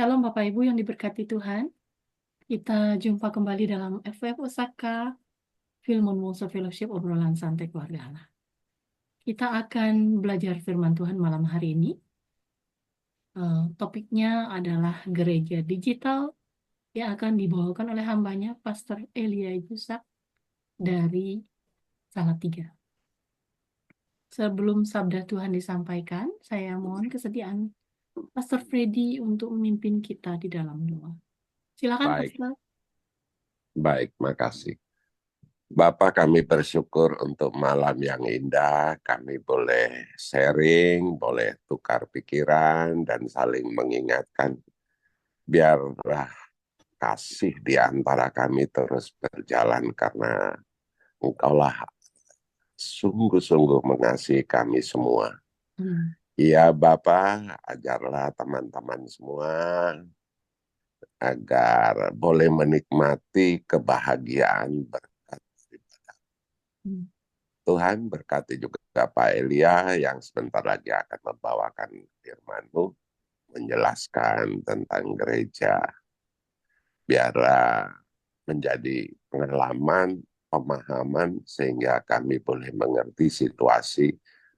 Shalom Bapak Ibu yang diberkati Tuhan. Kita jumpa kembali dalam FF Osaka Filmon Monso Fellowship obrolan santai keluarga Allah. Kita akan belajar firman Tuhan malam hari ini. Topiknya adalah gereja digital yang akan dibawakan oleh hambanya Pastor Elia Yusak dari Salatiga. Sebelum sabda Tuhan disampaikan, saya mohon kesediaan Pastor Freddy untuk memimpin kita di dalam doa. Silakan Baik, Pastor. baik, makasih. Bapak, kami bersyukur untuk malam yang indah. Kami boleh sharing, boleh tukar pikiran, dan saling mengingatkan. Biarlah kasih di antara kami terus berjalan, karena Engkaulah sungguh-sungguh mengasihi kami semua. Iya, Bapak, ajarlah teman-teman semua agar boleh menikmati kebahagiaan berkat daripada Tuhan. Berkati juga Pak Elia yang sebentar lagi akan membawakan firman-Mu, menjelaskan tentang gereja. Biarlah menjadi pengalaman, pemahaman, sehingga kami boleh mengerti situasi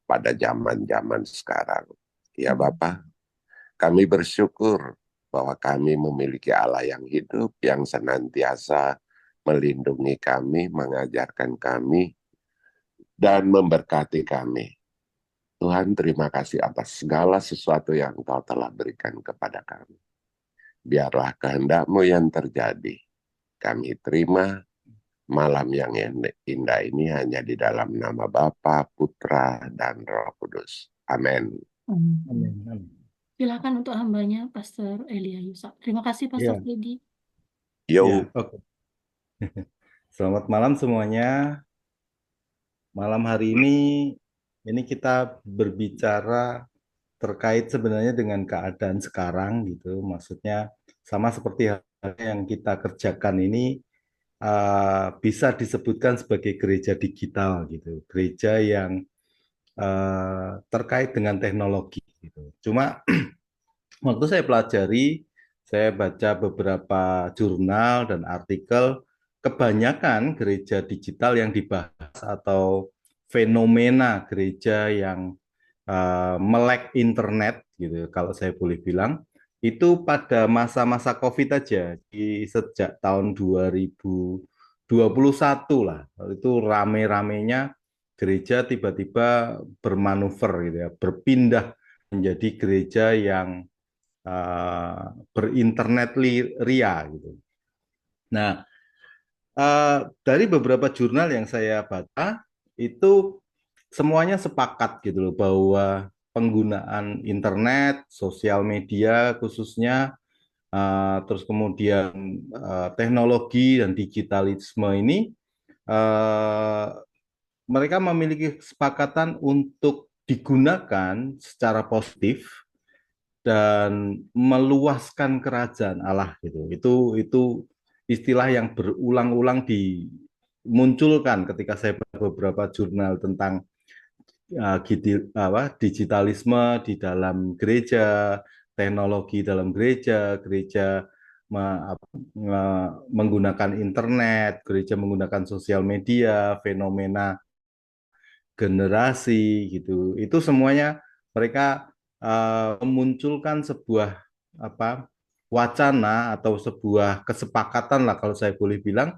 pada zaman-zaman sekarang. Ya Bapak, kami bersyukur bahwa kami memiliki Allah yang hidup, yang senantiasa melindungi kami, mengajarkan kami, dan memberkati kami. Tuhan, terima kasih atas segala sesuatu yang Engkau telah berikan kepada kami. Biarlah kehendak-Mu yang terjadi. Kami terima malam yang indah ini hanya di dalam nama Bapa, Putra, dan Roh Kudus. Amin. Amin. Silakan untuk hambanya Pastor Elia Yusak. Terima kasih Pastor Freddy. Yo. Oke. Selamat malam semuanya. Malam hari ini kita berbicara terkait sebenarnya dengan keadaan sekarang gitu. Maksudnya sama seperti hal yang kita kerjakan ini bisa disebutkan sebagai gereja digital gitu. Gereja yang terkait dengan teknologi gitu. Cuma waktu saya pelajari, saya baca beberapa jurnal dan artikel, kebanyakan gereja digital yang dibahas atau fenomena gereja yang melek internet, gitu, kalau saya boleh bilang, itu pada masa-masa COVID aja, sejak tahun 2021 lah, itu rame-ramenya gereja tiba-tiba bermanuver gitu ya, berpindah menjadi gereja yang berinternet ria gitu. Nah, dari beberapa jurnal yang saya baca itu semuanya sepakat gitu loh bahwa penggunaan internet, sosial media khususnya, terus kemudian teknologi dan digitalisme ini mereka memiliki kesepakatan untuk digunakan secara positif dan meluaskan kerajaan Allah gitu. Itu istilah yang berulang-ulang dimunculkan ketika saya baca beberapa jurnal tentang digitalisme di dalam gereja, teknologi dalam gereja, gereja menggunakan internet, gereja menggunakan sosial media, fenomena generasi gitu. Itu semuanya mereka memunculkan sebuah wacana atau sebuah kesepakatan lah kalau saya boleh bilang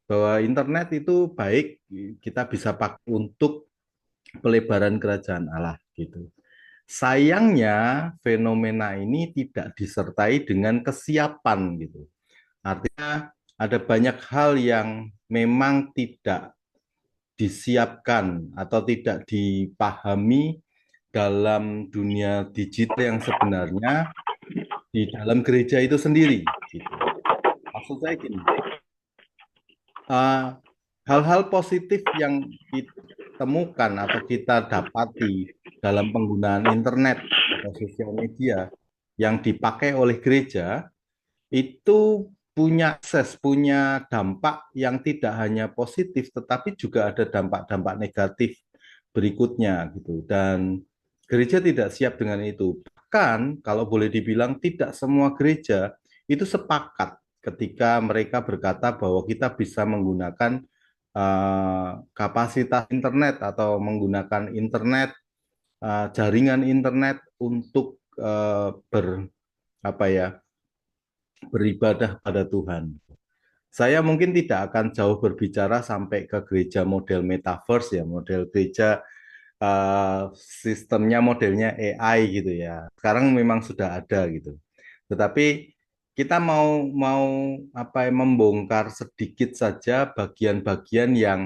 bahwa internet itu baik, kita bisa pakai untuk pelebaran kerajaan Allah gitu. Sayangnya fenomena ini tidak disertai dengan kesiapan gitu. Artinya ada banyak hal yang memang tidak disiapkan atau tidak dipahami dalam dunia digital yang sebenarnya di dalam gereja itu sendiri. Gitu. Maksud saya gini, hal-hal positif yang ditemukan atau kita dapati dalam penggunaan internet atau sosial media yang dipakai oleh gereja itu punya akses, punya dampak yang tidak hanya positif, tetapi juga ada dampak-dampak negatif berikutnya gitu. Dan gereja tidak siap dengan itu. bahkan kalau boleh dibilang tidak semua gereja itu sepakat ketika mereka berkata bahwa kita bisa menggunakan kapasitas internet atau menggunakan internet, jaringan internet untuk apa ya, beribadah pada Tuhan. Saya mungkin tidak akan jauh berbicara sampai ke gereja model metaverse ya, model gereja sistemnya modelnya AI gitu ya. Sekarang memang sudah ada gitu. Tetapi kita mau mau apa ya, membongkar sedikit saja bagian-bagian yang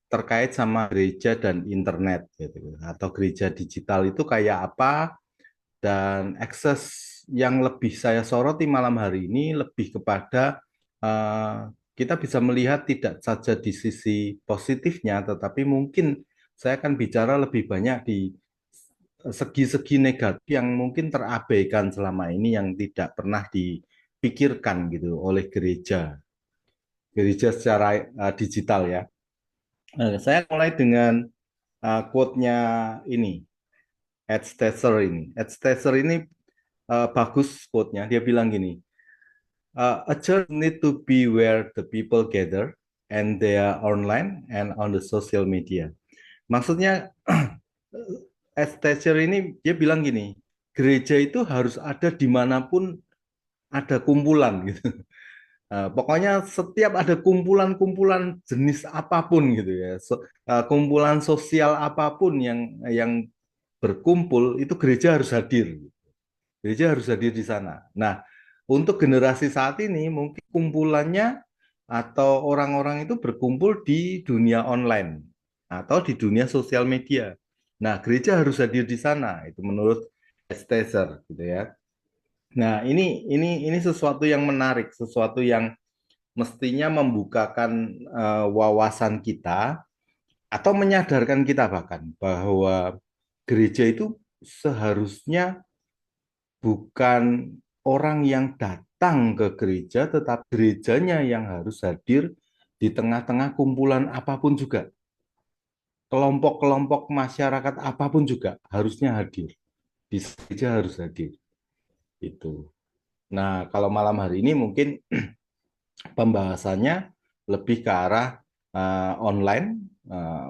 terkait sama gereja dan internet gitu. Atau gereja digital itu kayak apa, dan akses yang lebih saya soroti malam hari ini lebih kepada kita bisa melihat tidak saja di sisi positifnya, tetapi mungkin saya akan bicara lebih banyak di segi-segi negatif yang mungkin terabaikan selama ini, yang tidak pernah dipikirkan gitu oleh gereja, gereja secara digital ya. Saya mulai dengan quote-nya ini, Ed Stetzer ini. Ed Stetzer ini bagus quote-nya. Dia bilang gini, a church need to be where the people gather and they are online and on the social media. Maksudnya Ed Stetzer ini dia bilang gini, gereja itu harus ada dimanapun ada kumpulan gitu. Pokoknya setiap ada kumpulan-kumpulan jenis apapun gitu ya, kumpulan sosial apapun yang berkumpul, itu gereja harus hadir. Gereja harus hadir di sana. Nah, untuk generasi saat ini mungkin kumpulannya atau orang-orang itu berkumpul di dunia online atau di dunia sosial media. Nah, gereja harus hadir di sana. Itu menurut Steser gitu ya. Nah, ini sesuatu yang menarik, sesuatu yang mestinya membukakan wawasan kita atau menyadarkan kita bahkan bahwa gereja itu seharusnya bukan orang yang datang ke gereja, tetapi gerejanya yang harus hadir di tengah-tengah kumpulan apapun juga. Kelompok-kelompok masyarakat apapun juga harusnya hadir. Di gereja harus hadir. Itu. Nah, kalau malam hari ini mungkin pembahasannya lebih ke arah online,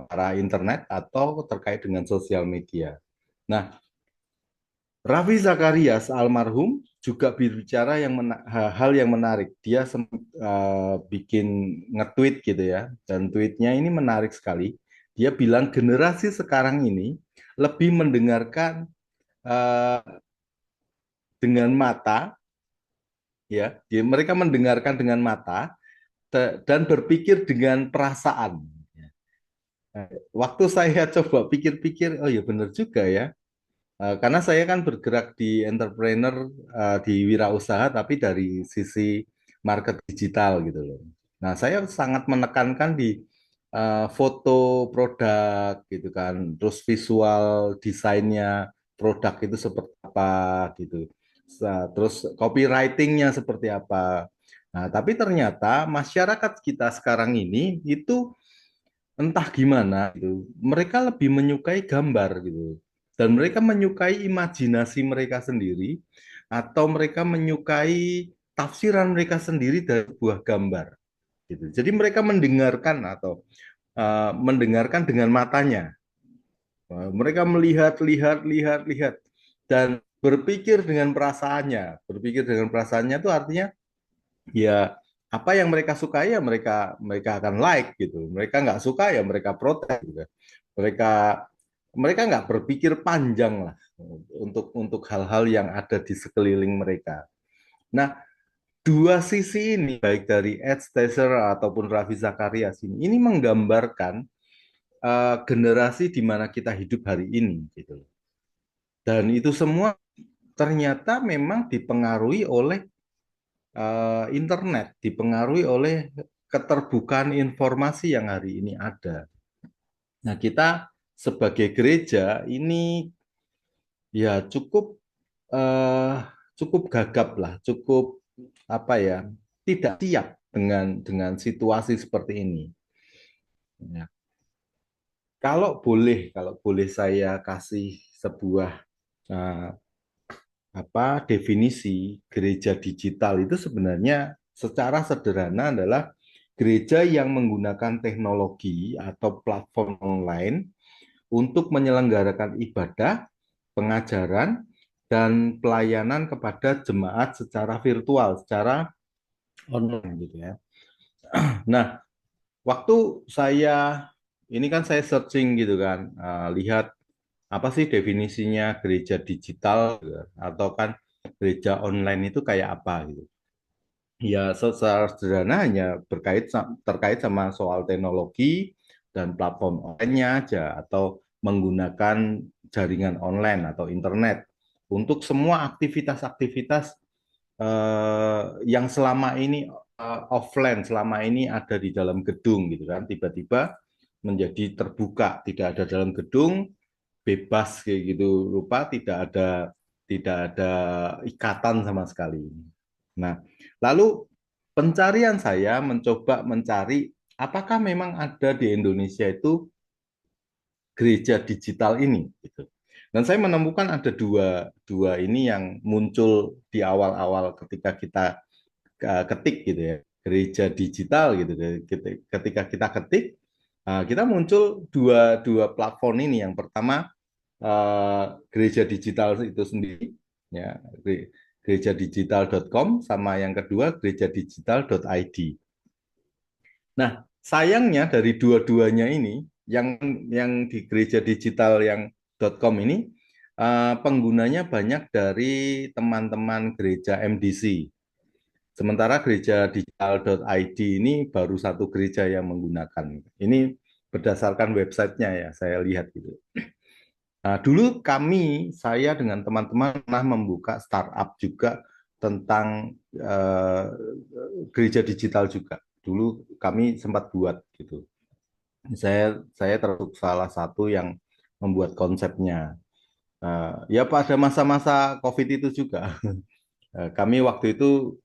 arah internet, atau terkait dengan sosial media. Nah, Raffi Zakarias almarhum juga berbicara hal yang menarik. Dia bikin nge-tweet gitu ya, dan tweetnya ini menarik sekali. Dia bilang generasi sekarang ini lebih mendengarkan uh, dengan mata, ya. Mereka mendengarkan dengan mata dan berpikir dengan perasaan. Waktu saya coba pikir-pikir, oh ya benar juga ya. Karena saya kan bergerak di entrepreneur, di wirausaha, tapi dari sisi market digital gitu loh. Nah, saya sangat menekankan di foto produk gitu kan, terus visual desainnya produk itu seperti apa gitu. Terus copywritingnya seperti apa. Nah, tapi ternyata masyarakat kita sekarang ini itu entah gimana gitu. Mereka lebih menyukai gambar gitu. Dan mereka menyukai imajinasi mereka sendiri, atau mereka menyukai tafsiran mereka sendiri dari sebuah gambar gitu. Jadi mereka mendengarkan atau mendengarkan dengan matanya. Mereka melihat, lihat dan berpikir dengan perasaannya. Berpikir dengan perasaannya itu artinya ya apa yang mereka suka ya mereka mereka akan like gitu. Mereka nggak suka ya mereka protes gitu. Mereka mereka nggak berpikir panjang lah untuk hal-hal yang ada di sekeliling mereka. Nah, dua sisi ini baik dari Ed Stetzer ataupun Raffi Zakarias ini menggambarkan generasi di mana kita hidup hari ini gitu. Dan itu semua ternyata memang dipengaruhi oleh internet, dipengaruhi oleh keterbukaan informasi yang hari ini ada. Nah, kita sebagai gereja ini ya eh, cukup gagap lah, cukup apa ya, tidak siap dengan situasi seperti ini. Ya. Kalau boleh saya kasih sebuah eh, definisi gereja digital itu sebenarnya secara sederhana adalah gereja yang menggunakan teknologi atau platform online untuk menyelenggarakan ibadah, pengajaran, dan pelayanan kepada jemaat secara virtual, secara online gitu ya. Nah, waktu ini kan saya searching gitu kan, lihat apa sih definisinya gereja digital gitu, atau kan gereja online itu kayak apa gitu. Ya, secara sederhana hanya terkait sama soal teknologi dan platform online-nya aja, atau menggunakan jaringan online atau internet untuk semua aktivitas-aktivitas yang selama ini offline, selama ini ada di dalam gedung gitu kan, tiba-tiba menjadi terbuka, tidak ada dalam gedung, bebas kayak gitu, lupa tidak ada ikatan sama sekali. Nah, lalu pencarian saya mencoba mencari apakah memang ada di Indonesia itu gereja digital ini gitu. Dan saya menemukan ada dua ini yang muncul di awal-awal ketika kita ketik gitu ya, gereja digital gitu. Ketika kita ketik, kita muncul dua dua platform ini. Yang pertama gereja digital itu sendiri, ya, gerejadigital.com, sama yang kedua gerejadigital.id. Nah, sayangnya dari dua-duanya ini, yang di gereja digital yang .com ini, penggunanya banyak dari teman-teman gereja MDC. Sementara gereja digital.id ini baru satu gereja yang menggunakan. Ini berdasarkan websitenya ya, saya lihat gitu. Nah, dulu saya dengan teman-teman pernah membuka startup juga tentang gereja digital juga. Dulu kami sempat buat gitu. Saya termasuk salah satu yang membuat konsepnya. Ya pada masa-masa COVID itu juga. Kami waktu itu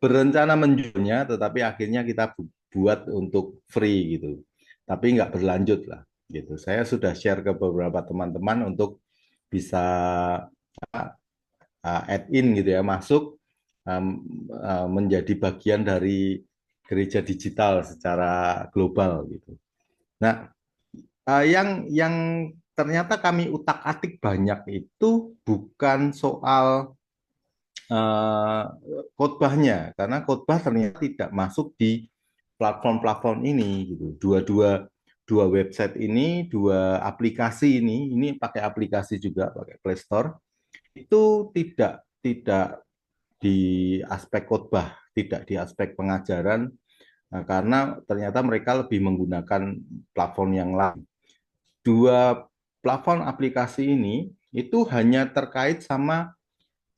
berencana menjualnya, tetapi akhirnya kita buat untuk free gitu. Tapi nggak berlanjut lah gitu. Saya sudah share ke beberapa teman-teman untuk bisa add in gitu ya, masuk menjadi bagian dari gereja digital secara global gitu. Nah, yang ternyata kami utak-atik banyak itu bukan soal khotbahnya, karena khotbah ternyata tidak masuk di platform-platform ini gitu. Dua website ini, dua aplikasi ini pakai aplikasi juga, pakai Play Store, itu tidak di aspek khotbah, tidak di aspek pengajaran, karena ternyata mereka lebih menggunakan platform yang lain. Dua platform aplikasi ini itu hanya terkait sama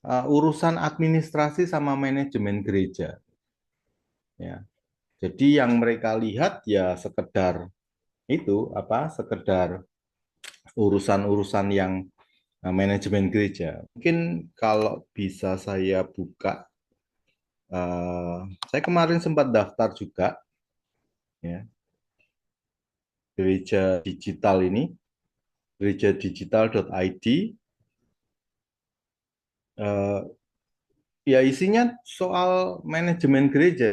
urusan administrasi sama manajemen gereja. Ya, jadi yang mereka lihat ya sekedar sekedar urusan-urusan yang manajemen gereja. Mungkin kalau bisa saya buka, saya kemarin sempat daftar juga, ya, gereja digital ini, gerejadigital.id. Ya isinya soal manajemen gereja,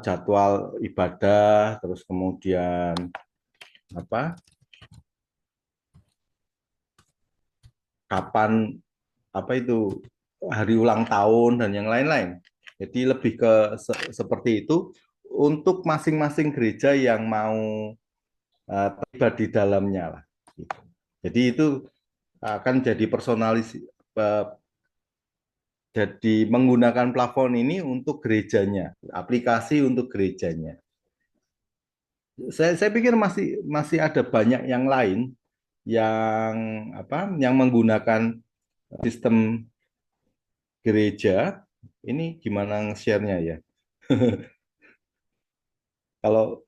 jadwal ibadah, terus kemudian kapan itu hari ulang tahun dan yang lain-lain. Jadi lebih ke seperti itu untuk masing-masing gereja yang mau terlibat di dalamnya lah. Gitu. Jadi itu akan jadi jadi menggunakan platform ini untuk gerejanya, aplikasi untuk gerejanya. Saya pikir masih ada banyak yang lain yang yang menggunakan sistem gereja. Ini gimana share-nya ya? Kalau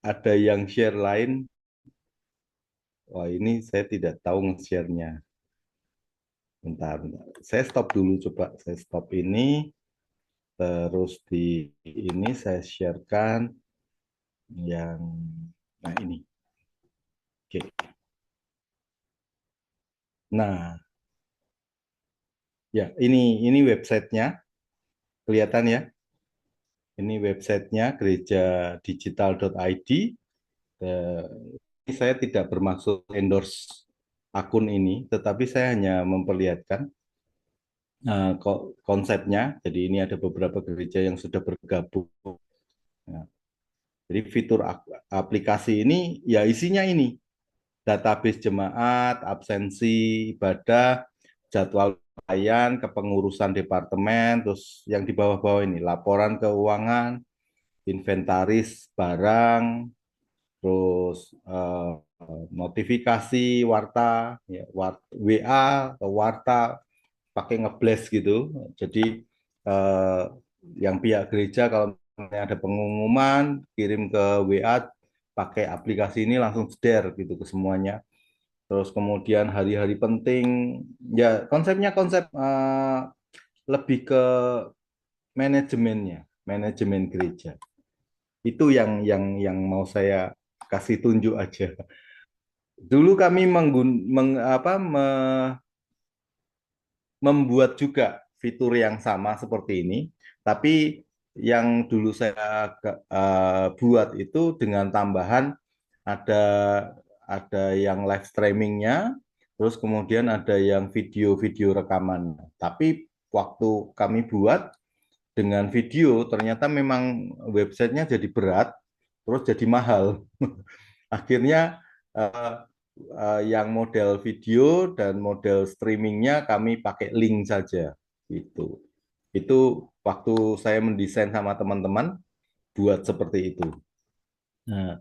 ada yang share lain, wah ini saya tidak tahu nge-share-nya. Bentar. Saya stop dulu, coba saya stop ini. Terus di ini saya sharekan yang, nah ini. Oke. Nah, Ya, ini websitenya, kelihatan ya. Ini websitenya gerejadigital.id. Eh, Ini saya tidak bermaksud endorse akun ini, tetapi saya hanya memperlihatkan konsepnya. Jadi ini ada beberapa gereja yang sudah bergabung. Ya. Jadi fitur aplikasi ini ya isinya ini, database jemaat, absensi, ibadah, jadwal pelayan, kepengurusan departemen, terus yang di bawah-bawah ini, laporan keuangan, inventaris barang, terus notifikasi warta, ya, WA atau warta pakai ngeblast gitu. Jadi eh, yang pihak gereja kalau misalnya ada pengumuman kirim ke WA pakai aplikasi ini langsung share gitu ke semuanya. Terus kemudian hari-hari penting, ya konsepnya konsep lebih ke manajemennya, manajemen gereja. Itu yang mau saya kasih tunjuk aja. Dulu kami membuat juga fitur yang sama seperti ini, tapi yang dulu saya buat itu dengan tambahan ada yang live streamingnya, terus kemudian ada yang video-video rekaman. Tapi waktu kami buat dengan video, ternyata memang websitenya jadi berat, terus jadi mahal. Akhirnya eh, yang model video dan model streamingnya kami pakai link saja. Itu waktu saya mendesain sama teman-teman buat seperti itu. Nah,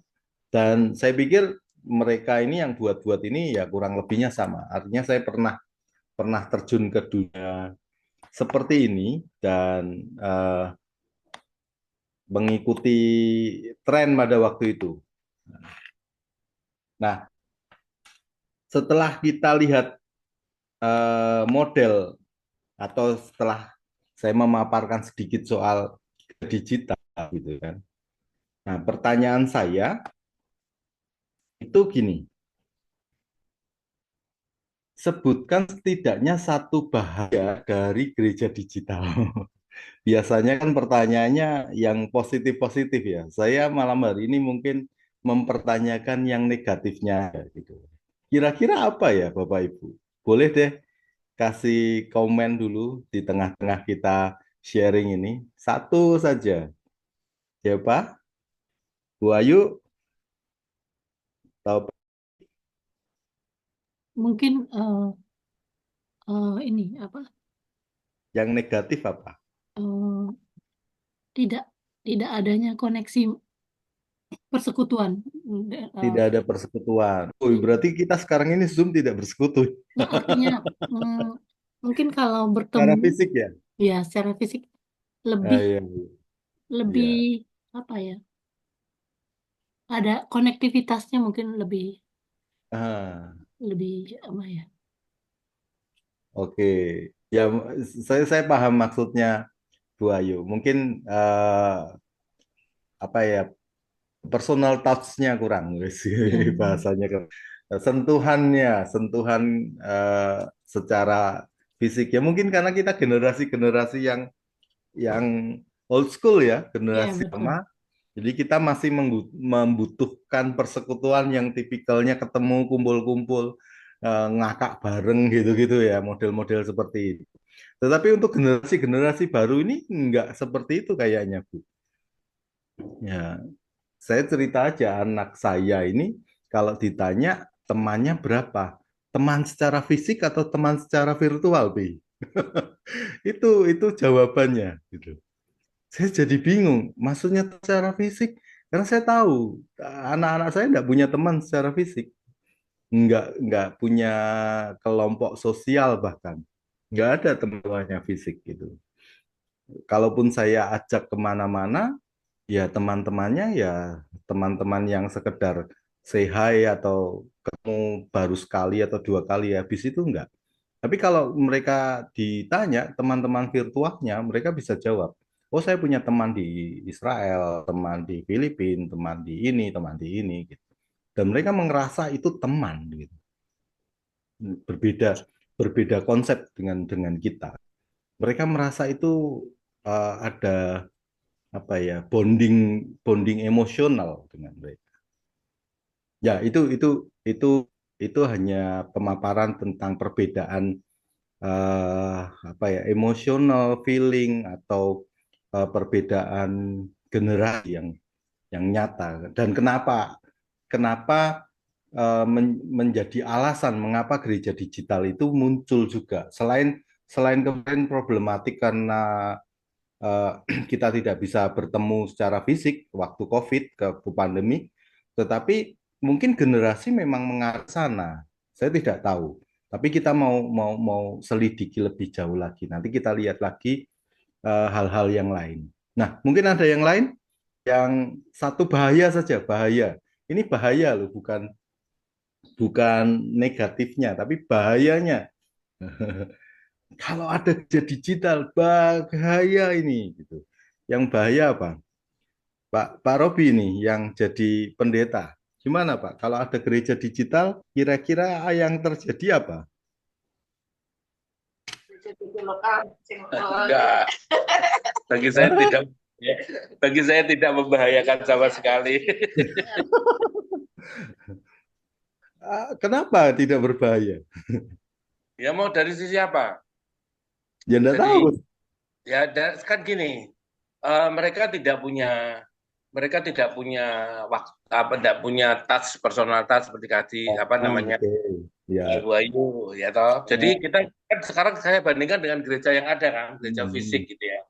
dan saya pikir mereka ini yang buat-buat ini ya kurang lebihnya sama. Artinya saya pernah pernah terjun ke dunia seperti ini dan mengikuti tren pada waktu itu. Nah, setelah kita lihat model atau setelah saya memaparkan sedikit soal digital gitu kan. Nah, pertanyaan saya itu gini, sebutkan setidaknya satu bahaya dari gereja digital. Biasanya kan pertanyaannya yang positif-positif ya. Saya malam hari ini mungkin mempertanyakan yang negatifnya gitu. Kira-kira apa ya Bapak Ibu? Boleh deh kasih komen dulu di tengah-tengah kita sharing ini. Satu saja. Ya Pak? Bu Ayu, tahu Mungkin ini apa? yang negatif apa? eh, tidak tidak adanya koneksi persekutuan. Eh, Tidak ada persekutuan. Oh, berarti kita sekarang ini Zoom tidak bersekutu nah, artinya mm, mungkin kalau secara bertemu fisik ya. ya secara fisik Ah, lebih iya, lebih iya. apa ya? Ada konektivitasnya mungkin lebih Ah, lebih apa ya? oke. Ya, saya paham maksudnya Bu Ayu. Mungkin apa ya personal touch-nya kurang, guys. Ya, Bahasanya sentuhannya, sentuhan secara fisik ya. Mungkin karena kita generasi-generasi yang old school ya, ya generasi lama. betul. Jadi kita masih membutuhkan persekutuan yang tipikalnya ketemu kumpul-kumpul ngakak bareng gitu-gitu ya, model-model seperti itu. Tetapi untuk generasi-generasi baru ini nggak seperti itu kayaknya, Bu. Ya, saya cerita aja anak saya ini kalau ditanya temannya berapa, teman secara fisik atau teman secara virtual, Bi? Itu jawabannya gitu. Saya jadi bingung, maksudnya secara fisik, karena saya tahu anak-anak saya nggak punya teman secara fisik, nggak punya kelompok sosial bahkan, nggak ada teman-temannya fisik gitu. Kalaupun saya ajak kemana-mana, ya teman-temannya ya teman-teman yang sekedar say hi atau ketemu baru sekali atau dua kali, habis itu enggak. Tapi kalau mereka ditanya teman-teman virtualnya, mereka bisa jawab. Oh, saya punya teman di Israel, teman di Filipina, teman di ini, gitu. Dan mereka merasa itu teman, gitu. Berbeda berbeda konsep dengan kita. Mereka merasa itu ada apa ya, bonding bonding emosional dengan mereka. Ya, itu hanya pemaparan tentang perbedaan apa ya, emosional, feeling atau perbedaan generasi yang nyata. Dan kenapa kenapa menjadi alasan mengapa gereja digital itu muncul juga, selain selain kemarin problematik karena eh, kita tidak bisa bertemu secara fisik waktu COVID ke pandemi, tetapi mungkin generasi memang mengarah sana. Saya tidak tahu. Tapi kita mau selidiki lebih jauh lagi. Nanti kita lihat lagi hal-hal yang lain. Nah, mungkin ada yang lain yang satu bahaya saja, bahaya. Ini bahaya loh, bukan bukan negatifnya, tapi bahayanya. Kalau ada jejak digital, bahaya ini gitu. Yang bahaya apa? Pak Robi nih yang jadi pendeta. Gimana Pak? Kalau ada gereja digital, kira-kira yang terjadi apa? Enggak, bagi saya tidak, bagi saya tidak membahayakan sama sekali. Kenapa tidak berbahaya? Ya mau dari sisi apa? Ya enggak Jadi tahu. ya kan gini, mereka tidak punya waktu apa, tidak punya touch, personal touch seperti tadi apa namanya, Oke. Ya. Wahyu ya toh. Jadi kita kan sekarang saya bandingkan dengan gereja yang ada kan, gereja Hmm. fisik gitu ya.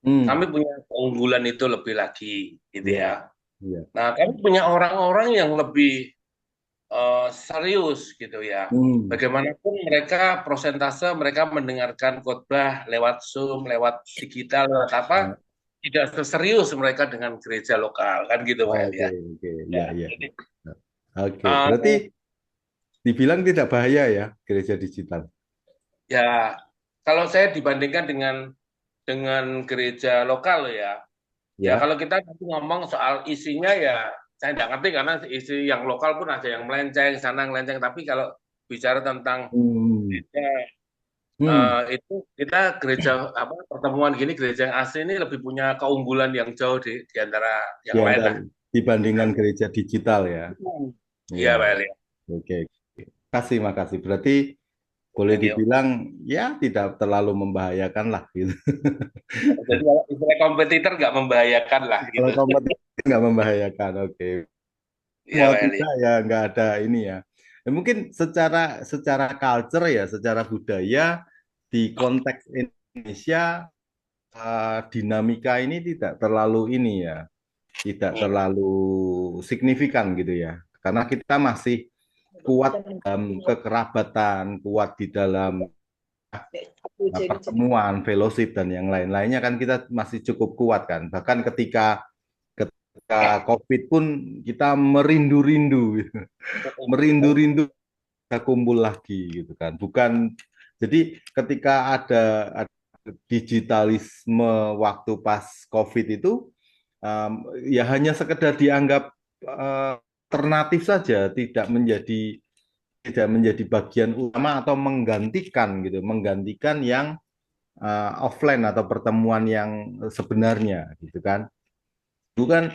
Hmm. Kami punya keunggulan itu lebih lagi gitu Ya. ya. Ya. Nah, kami punya orang-orang yang lebih serius gitu ya. Hmm. Bagaimanapun mereka prosentase mereka mendengarkan khotbah lewat Zoom, lewat digital, lewat apa, Ya. tidak seserius mereka dengan gereja lokal kan gitu Pak Oke, Elia. oke. Ya, Ya, ya. jadi Oke. Berarti eh, dibilang tidak bahaya ya gereja digital. ya kalau saya dibandingkan dengan gereja lokal ya, ya Ya. kalau kita nanti ngomong soal isinya ya saya tidak ngerti karena isi yang lokal pun ada yang melenceng sana melenceng, tapi kalau bicara tentang Hmm. gereja, Hmm. itu kita gereja apa pertemuan gini gereja yang asli ini lebih punya keunggulan yang jauh di antara yang Ya, lain lah. dibandingkan gereja digital ya. Iya Ya. Pak Elia. Oke. Makasih. Berarti boleh Thank you. dibilang ya tidak terlalu membahayakan lah gitu. Jadi kalau istilah kompetitor nggak membahayakan lah Kalau gitu. kompetisi nggak membahayakan, oke. Iya Mau Pak Elia. tidak ya nggak ada ini ya. Ya, mungkin secara secara culture ya, secara budaya di konteks Indonesia dinamika ini tidak terlalu ini ya, tidak Hmm. terlalu signifikan gitu ya. Karena kita masih kuat dalam kekerabatan, kuat di dalam pertemuan, fellowship dan yang lain-lainnya kan kita masih cukup kuat kan. Bahkan ketika COVID pun kita merindu-rindu, gitu. Merindu-rindu kita kumpul lagi gitu kan. Bukan jadi ketika ada digitalisme waktu pas COVID itu um, ya hanya sekedar dianggap alternatif saja, tidak menjadi bagian utama atau menggantikan gitu, menggantikan yang offline atau pertemuan yang sebenarnya gitu kan. Bukan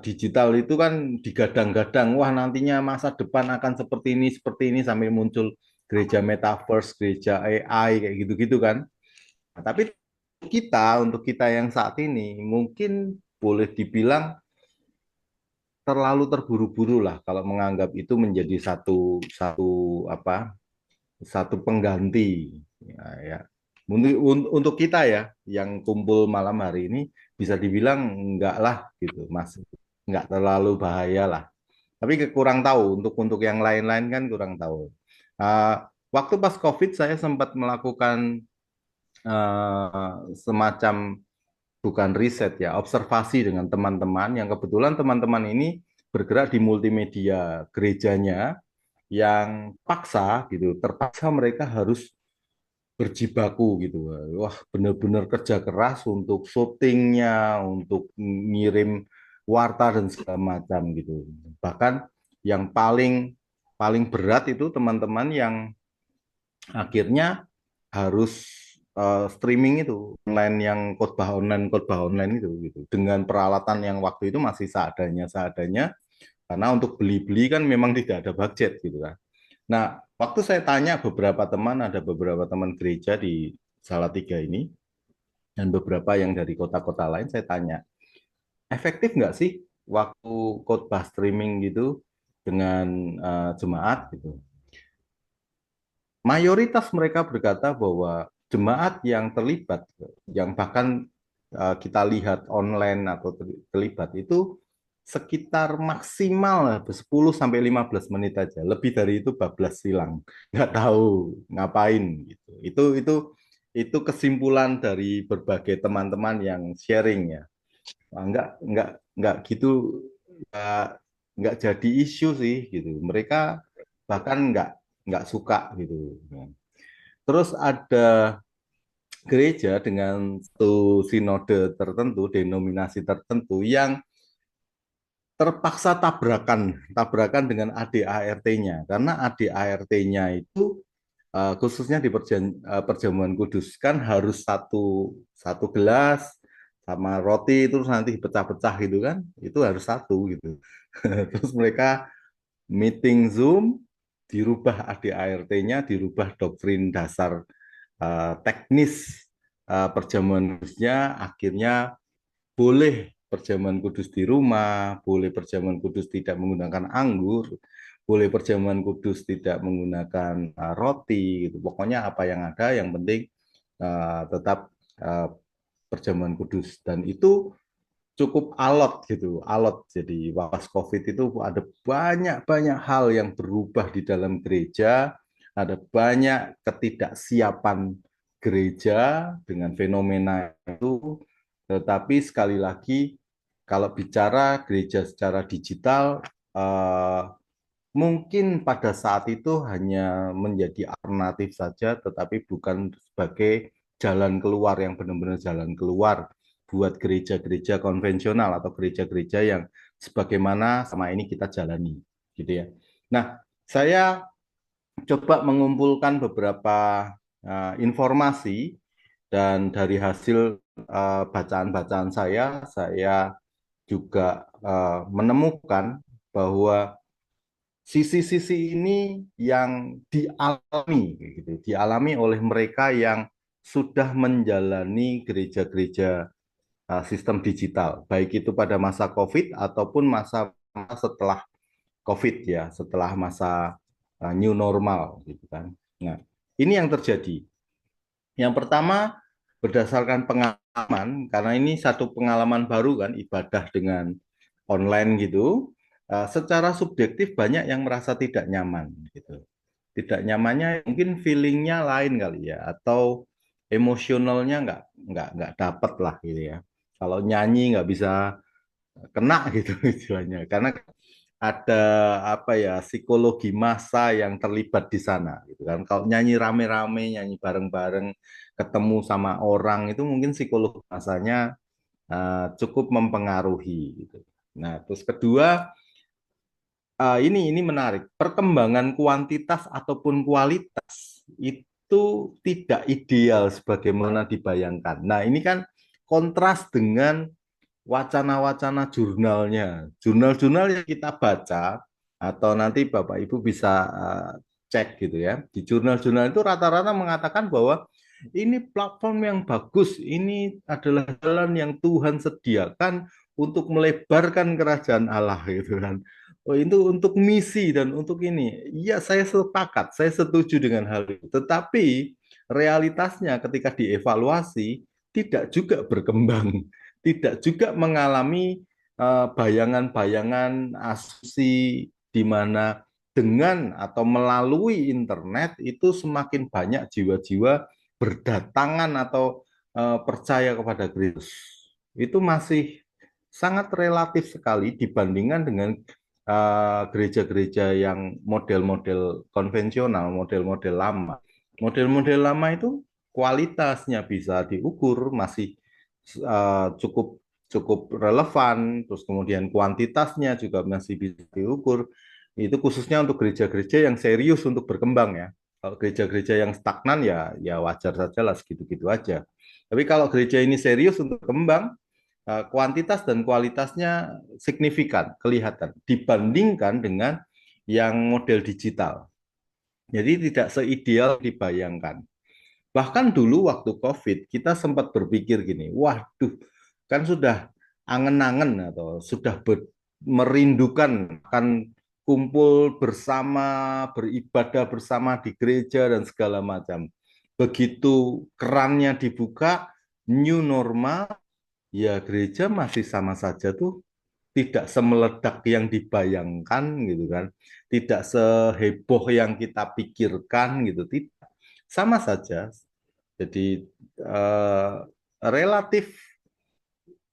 digital itu kan digadang-gadang, wah nantinya masa depan akan seperti ini sampai muncul gereja metaverse, gereja AI kayak gitu-gitu kan. Nah, tapi untuk kita yang saat ini mungkin boleh dibilang terlalu terburu-buru lah kalau menganggap itu menjadi satu satu apa satu pengganti ya. Untuk kita ya yang kumpul malam hari ini bisa dibilang enggak lah gitu mas, enggak terlalu bahaya lah, tapi kurang tahu untuk yang lain-lain kan kurang tahu. Waktu pas COVID saya sempat melakukan semacam bukan riset ya, observasi dengan teman-teman yang kebetulan teman-teman ini bergerak di multimedia gerejanya yang paksa gitu, terpaksa mereka harus berjibaku gitu. Wah, benar-benar kerja keras untuk syutingnya, untuk ngirim warta dan segala macam gitu. Bahkan yang paling paling berat itu teman-teman yang akhirnya harus streaming itu khotbah online itu gitu dengan peralatan yang waktu itu masih seadanya karena untuk beli-beli kan memang tidak ada budget gitu kan. Nah, waktu saya tanya ada beberapa teman gereja di Salatiga ini dan beberapa yang dari kota-kota lain, saya tanya, efektif nggak sih waktu khotbah streaming gitu dengan jemaat gitu? Mayoritas mereka berkata bahwa jemaat yang terlibat, yang bahkan kita lihat online atau terlibat itu sekitar maksimal 10 sampai 15 menit aja. Lebih dari itu bablas silang, nggak tahu ngapain gitu. Itu kesimpulan dari berbagai teman-teman yang sharing ya. Nggak gitu, nggak nggak jadi isu sih gitu. Mereka bahkan nggak suka gitu. Terus ada gereja dengan satu sinode tertentu, denominasi tertentu yang terpaksa tabrakan dengan ADART-nya karena ADART-nya itu khususnya di perjamuan kudus kan harus satu gelas sama roti itu nanti dipecah-pecah gitu kan, itu harus satu gitu. Terus mereka meeting Zoom, dirubah ADART-nya, dirubah doktrin dasar teknis perjamuan kudusnya, akhirnya boleh perjamuan kudus di rumah, boleh perjamuan kudus tidak menggunakan anggur, boleh perjamuan kudus tidak menggunakan roti, gitu. Pokoknya apa yang ada, yang penting tetap perjamuan kudus. Dan itu cukup alot gitu, alot. Jadi pas COVID itu ada banyak hal yang berubah di dalam gereja, ada banyak ketidaksiapan gereja dengan fenomena itu. Tetapi sekali lagi, kalau bicara gereja secara digital, mungkin pada saat itu hanya menjadi alternatif saja, tetapi bukan sebagai jalan keluar yang benar-benar jalan keluar buat gereja-gereja konvensional atau gereja-gereja yang sebagaimana sama ini kita jalani, gitu ya. Nah, saya coba mengumpulkan beberapa informasi dan dari hasil bacaan-bacaan saya juga menemukan bahwa sisi-sisi ini yang dialami oleh mereka yang sudah menjalani gereja-gereja sistem digital, baik itu pada masa COVID ataupun masa setelah COVID ya, setelah masa new normal gitu kan. Nah, ini yang terjadi. Yang pertama, berdasarkan pengalaman, karena ini satu pengalaman baru kan, ibadah dengan online gitu, secara subjektif banyak yang merasa tidak nyaman gitu. Tidak nyamannya mungkin feelingnya lain kali ya, atau emosionalnya nggak dapet lah gitu ya. Kalau nyanyi nggak bisa kena gitu istilahnya, karena ada apa ya, psikologi massa yang terlibat di sana gitu kan. Kalau nyanyi rame-rame, nyanyi bareng-bareng, ketemu sama orang itu mungkin psikologi massanya cukup mempengaruhi gitu. Nah, terus kedua, ini menarik. Perkembangan kuantitas ataupun kualitas itu tidak ideal sebagaimana dibayangkan. Nah, ini kan kontras dengan wacana-wacana jurnalnya. Jurnal-jurnal yang kita baca atau nanti Bapak Ibu bisa cek gitu ya. Di jurnal-jurnal itu rata-rata mengatakan bahwa ini platform yang bagus, ini adalah jalan yang Tuhan sediakan untuk melebarkan kerajaan Allah gitu kan. Oh, itu untuk misi dan untuk ini. Iya, saya sepakat, saya setuju dengan hal itu. Tetapi realitasnya ketika dievaluasi tidak juga berkembang, tidak juga mengalami bayangan-bayangan asumsi di mana dengan atau melalui internet itu semakin banyak jiwa-jiwa berdatangan atau percaya kepada Kristus. Itu masih sangat relatif sekali dibandingkan dengan gereja-gereja yang model-model konvensional, model-model lama. Model-model lama itu kualitasnya bisa diukur, masih cukup cukup relevan, terus kemudian kuantitasnya juga masih bisa diukur. Itu khususnya untuk gereja-gereja yang serius untuk berkembang ya. Kalau gereja-gereja yang stagnan ya wajar saja lah segitu-gitu aja. Tapi kalau gereja ini serius untuk kembang, kuantitas dan kualitasnya signifikan, kelihatan dibandingkan dengan yang model digital. Jadi tidak seideal dibayangkan. Bahkan dulu waktu COVID kita sempat berpikir gini, waduh, kan sudah angen-angen atau sudah merindukan akan kumpul bersama, beribadah bersama di gereja dan segala macam. Begitu kerannya dibuka, new normal, ya gereja masih sama saja tuh, tidak semeledak yang dibayangkan gitu kan, tidak seheboh yang kita pikirkan gitu, tidak, sama saja. Jadi eh, relatif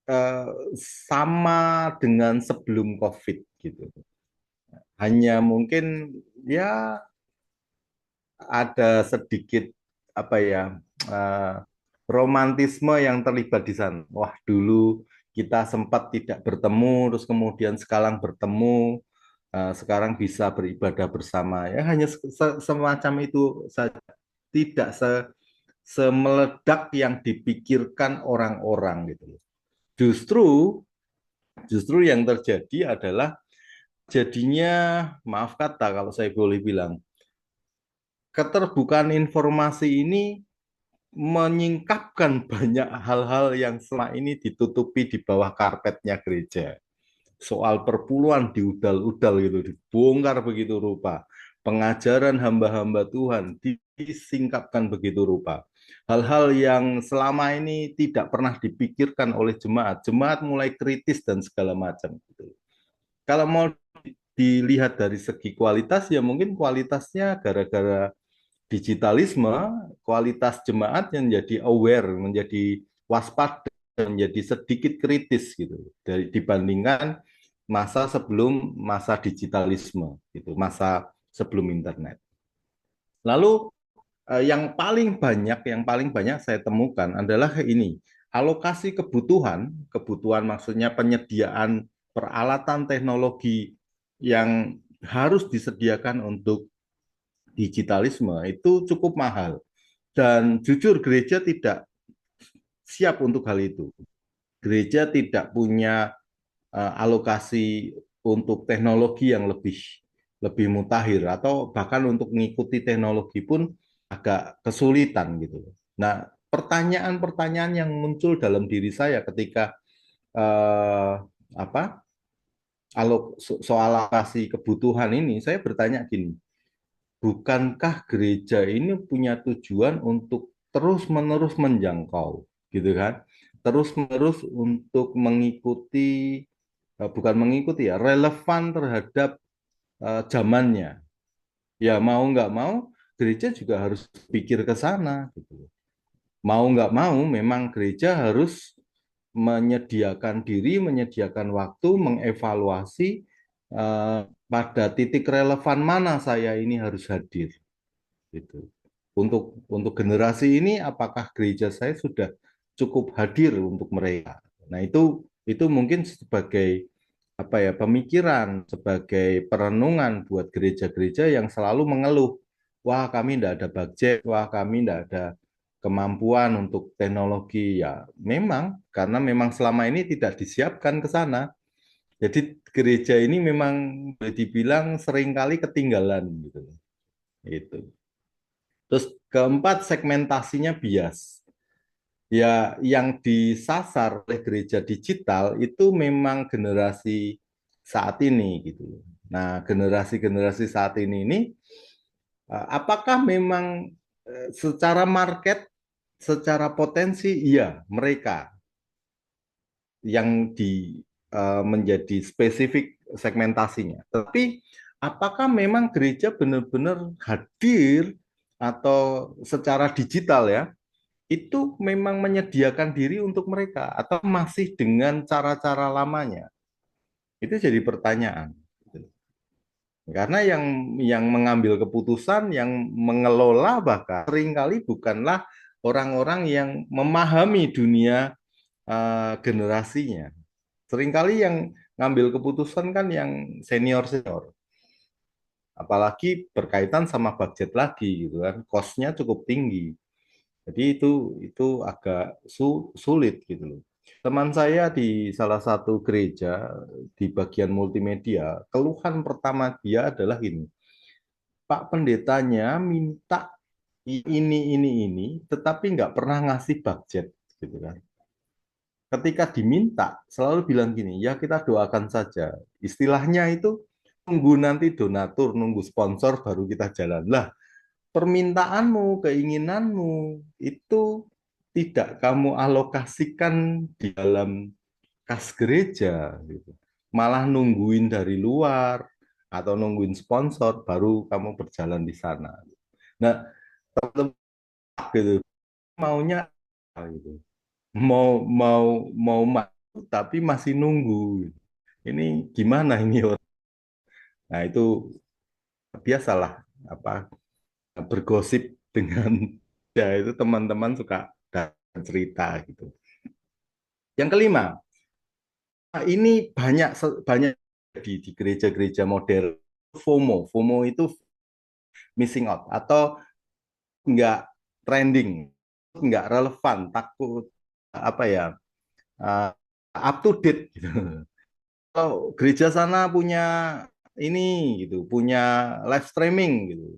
eh, sama dengan sebelum COVID gitu. Hanya mungkin ya ada sedikit apa ya, eh, romantisme yang terlibat di sana. Wah, dulu kita sempat tidak bertemu, terus kemudian sekarang bertemu, sekarang bisa beribadah bersama. Ya hanya semacam itu saja, tidak semeledak yang dipikirkan orang-orang gitu. Justru justru yang terjadi adalah jadinya, maaf kata kalau saya boleh bilang, keterbukaan informasi ini menyingkapkan banyak hal-hal yang selama ini ditutupi di bawah karpetnya gereja. Soal perpuluhan diudal-udal gitu, dibongkar begitu rupa. Pengajaran hamba-hamba Tuhan disingkapkan begitu rupa. Hal-hal yang selama ini tidak pernah dipikirkan oleh jemaat. Jemaat mulai kritis dan segala macam. Kalau mau dilihat dari segi kualitas, ya mungkin kualitasnya gara-gara digitalisme, kualitas jemaat yang menjadi aware, menjadi waspada, menjadi sedikit kritis gitu dari dibandingkan masa sebelum masa digitalisme gitu, masa sebelum internet. Lalu yang paling banyak saya temukan adalah ini, alokasi kebutuhan maksudnya penyediaan peralatan teknologi yang harus disediakan untuk digitalisme itu cukup mahal. Dan jujur gereja tidak siap untuk hal itu. Gereja tidak punya alokasi untuk teknologi yang lebih mutakhir, atau bahkan untuk mengikuti teknologi pun agak kesulitan gitu. Nah, pertanyaan-pertanyaan yang muncul dalam diri saya ketika eh, apa soal alokasi kebutuhan ini, saya bertanya gini, bukankah gereja ini punya tujuan untuk terus-menerus menjangkau, gitu kan? Terus-menerus untuk mengikuti, bukan mengikuti ya, relevan terhadap zamannya. Ya mau nggak mau, gereja juga harus pikir ke sana, gitu. Mau nggak mau, memang gereja harus menyediakan diri, menyediakan waktu, mengevaluasi pada titik relevan mana saya ini harus hadir gitu. Untuk generasi ini, apakah gereja saya sudah cukup hadir untuk mereka? Nah, itu mungkin sebagai apa ya, pemikiran, sebagai perenungan buat gereja-gereja yang selalu mengeluh, wah kami tidak ada budget, wah kami tidak ada kemampuan untuk teknologi. Ya memang karena memang selama ini tidak disiapkan ke sana. Jadi gereja ini memang boleh dibilang seringkali ketinggalan gitu. Itu. Terus keempat, segmentasinya bias. Ya, yang disasar oleh gereja digital itu memang generasi saat ini gitu. Nah, generasi-generasi saat ini apakah memang secara market, secara potensi, iya mereka yang menjadi spesifik segmentasinya. Tapi apakah memang gereja benar-benar hadir atau secara digital ya, itu memang menyediakan diri untuk mereka atau masih dengan cara-cara lamanya? Itu jadi pertanyaan. Karena yang mengambil keputusan, yang mengelola bahkan seringkali bukanlah orang-orang yang memahami dunia generasinya. Seringkali yang ngambil keputusan kan yang senior-senior. apalagi berkaitan sama budget lagi gitu kan, cost-nya cukup tinggi. Jadi itu agak sulit gitu loh. Teman saya di salah satu gereja di bagian multimedia, keluhan pertama dia adalah ini, Pak pendetanya minta ini, tetapi nggak pernah ngasih budget gitu kan. Ketika diminta selalu bilang gini, ya kita doakan saja. Istilahnya itu nunggu nanti donatur, nunggu sponsor baru kita jalan. Lah, permintaanmu, keinginanmu itu tidak kamu alokasikan di dalam kas gereja gitu. Malah nungguin dari luar atau nungguin sponsor baru kamu berjalan di sana. Nah, teman-teman gitu maunya apa gitu. Mau mau mau maju tapi masih nunggu. Ini gimana ini? Nah, itu biasalah apa bergosip dengan ya itu teman-teman suka cerita gitu. Yang kelima, ini banyak di gereja-gereja modern FOMO. FOMO itu missing out atau nggak trending, nggak relevan, takut apa ya up to date gitu. Kalau gereja sana punya ini gitu, punya live streaming gitu.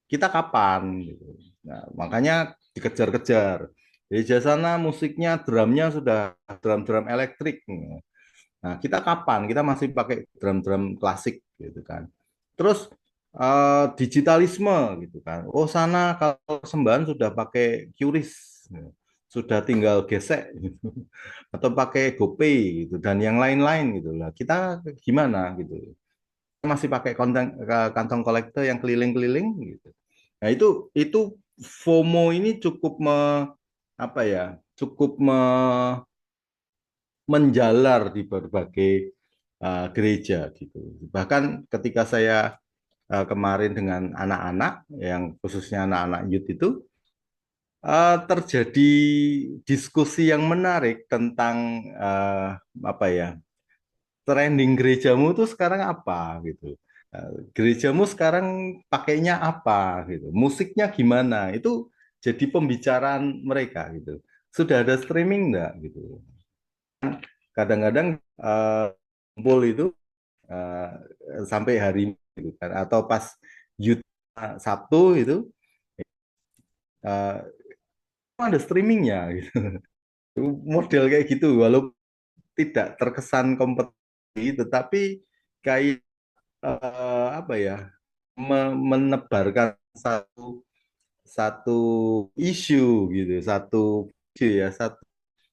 Kita kapan gitu. Nah, makanya dikejar-kejar. Gereja sana musiknya drumnya sudah drum-drum elektrik. Nah, kita kapan? Kita masih pakai drum-drum klasik gitu kan. Terus digitalisme gitu kan. Oh, sana kalau sembahan sudah pakai QRIS. Sudah tinggal gesek gitu. Atau pakai GoPay gitu dan yang lain-lain gitu lah. Kita gimana gitu. Masih pakai kantong kolektor yang keliling-keliling gitu. Nah, itu FOMO ini cukup apa ya? Cukup menjalar di berbagai gereja gitu. Bahkan ketika saya kemarin dengan anak-anak yang khususnya anak-anak youth itu terjadi diskusi yang menarik tentang apa ya trending gerejamu tuh sekarang apa gitu. Gerejamu sekarang pakainya apa gitu. Musiknya gimana? Itu jadi pembicaraan mereka gitu. Sudah ada streaming enggak gitu. Kadang-kadang kumpul itu eh, sampai hari gitu kan atau pas Youth Sabtu itu eh, ada streamingnya gitu. Model kayak gitu walaupun tidak terkesan kompetisi tetapi kayak apa ya menebarkan satu satu isu gitu satu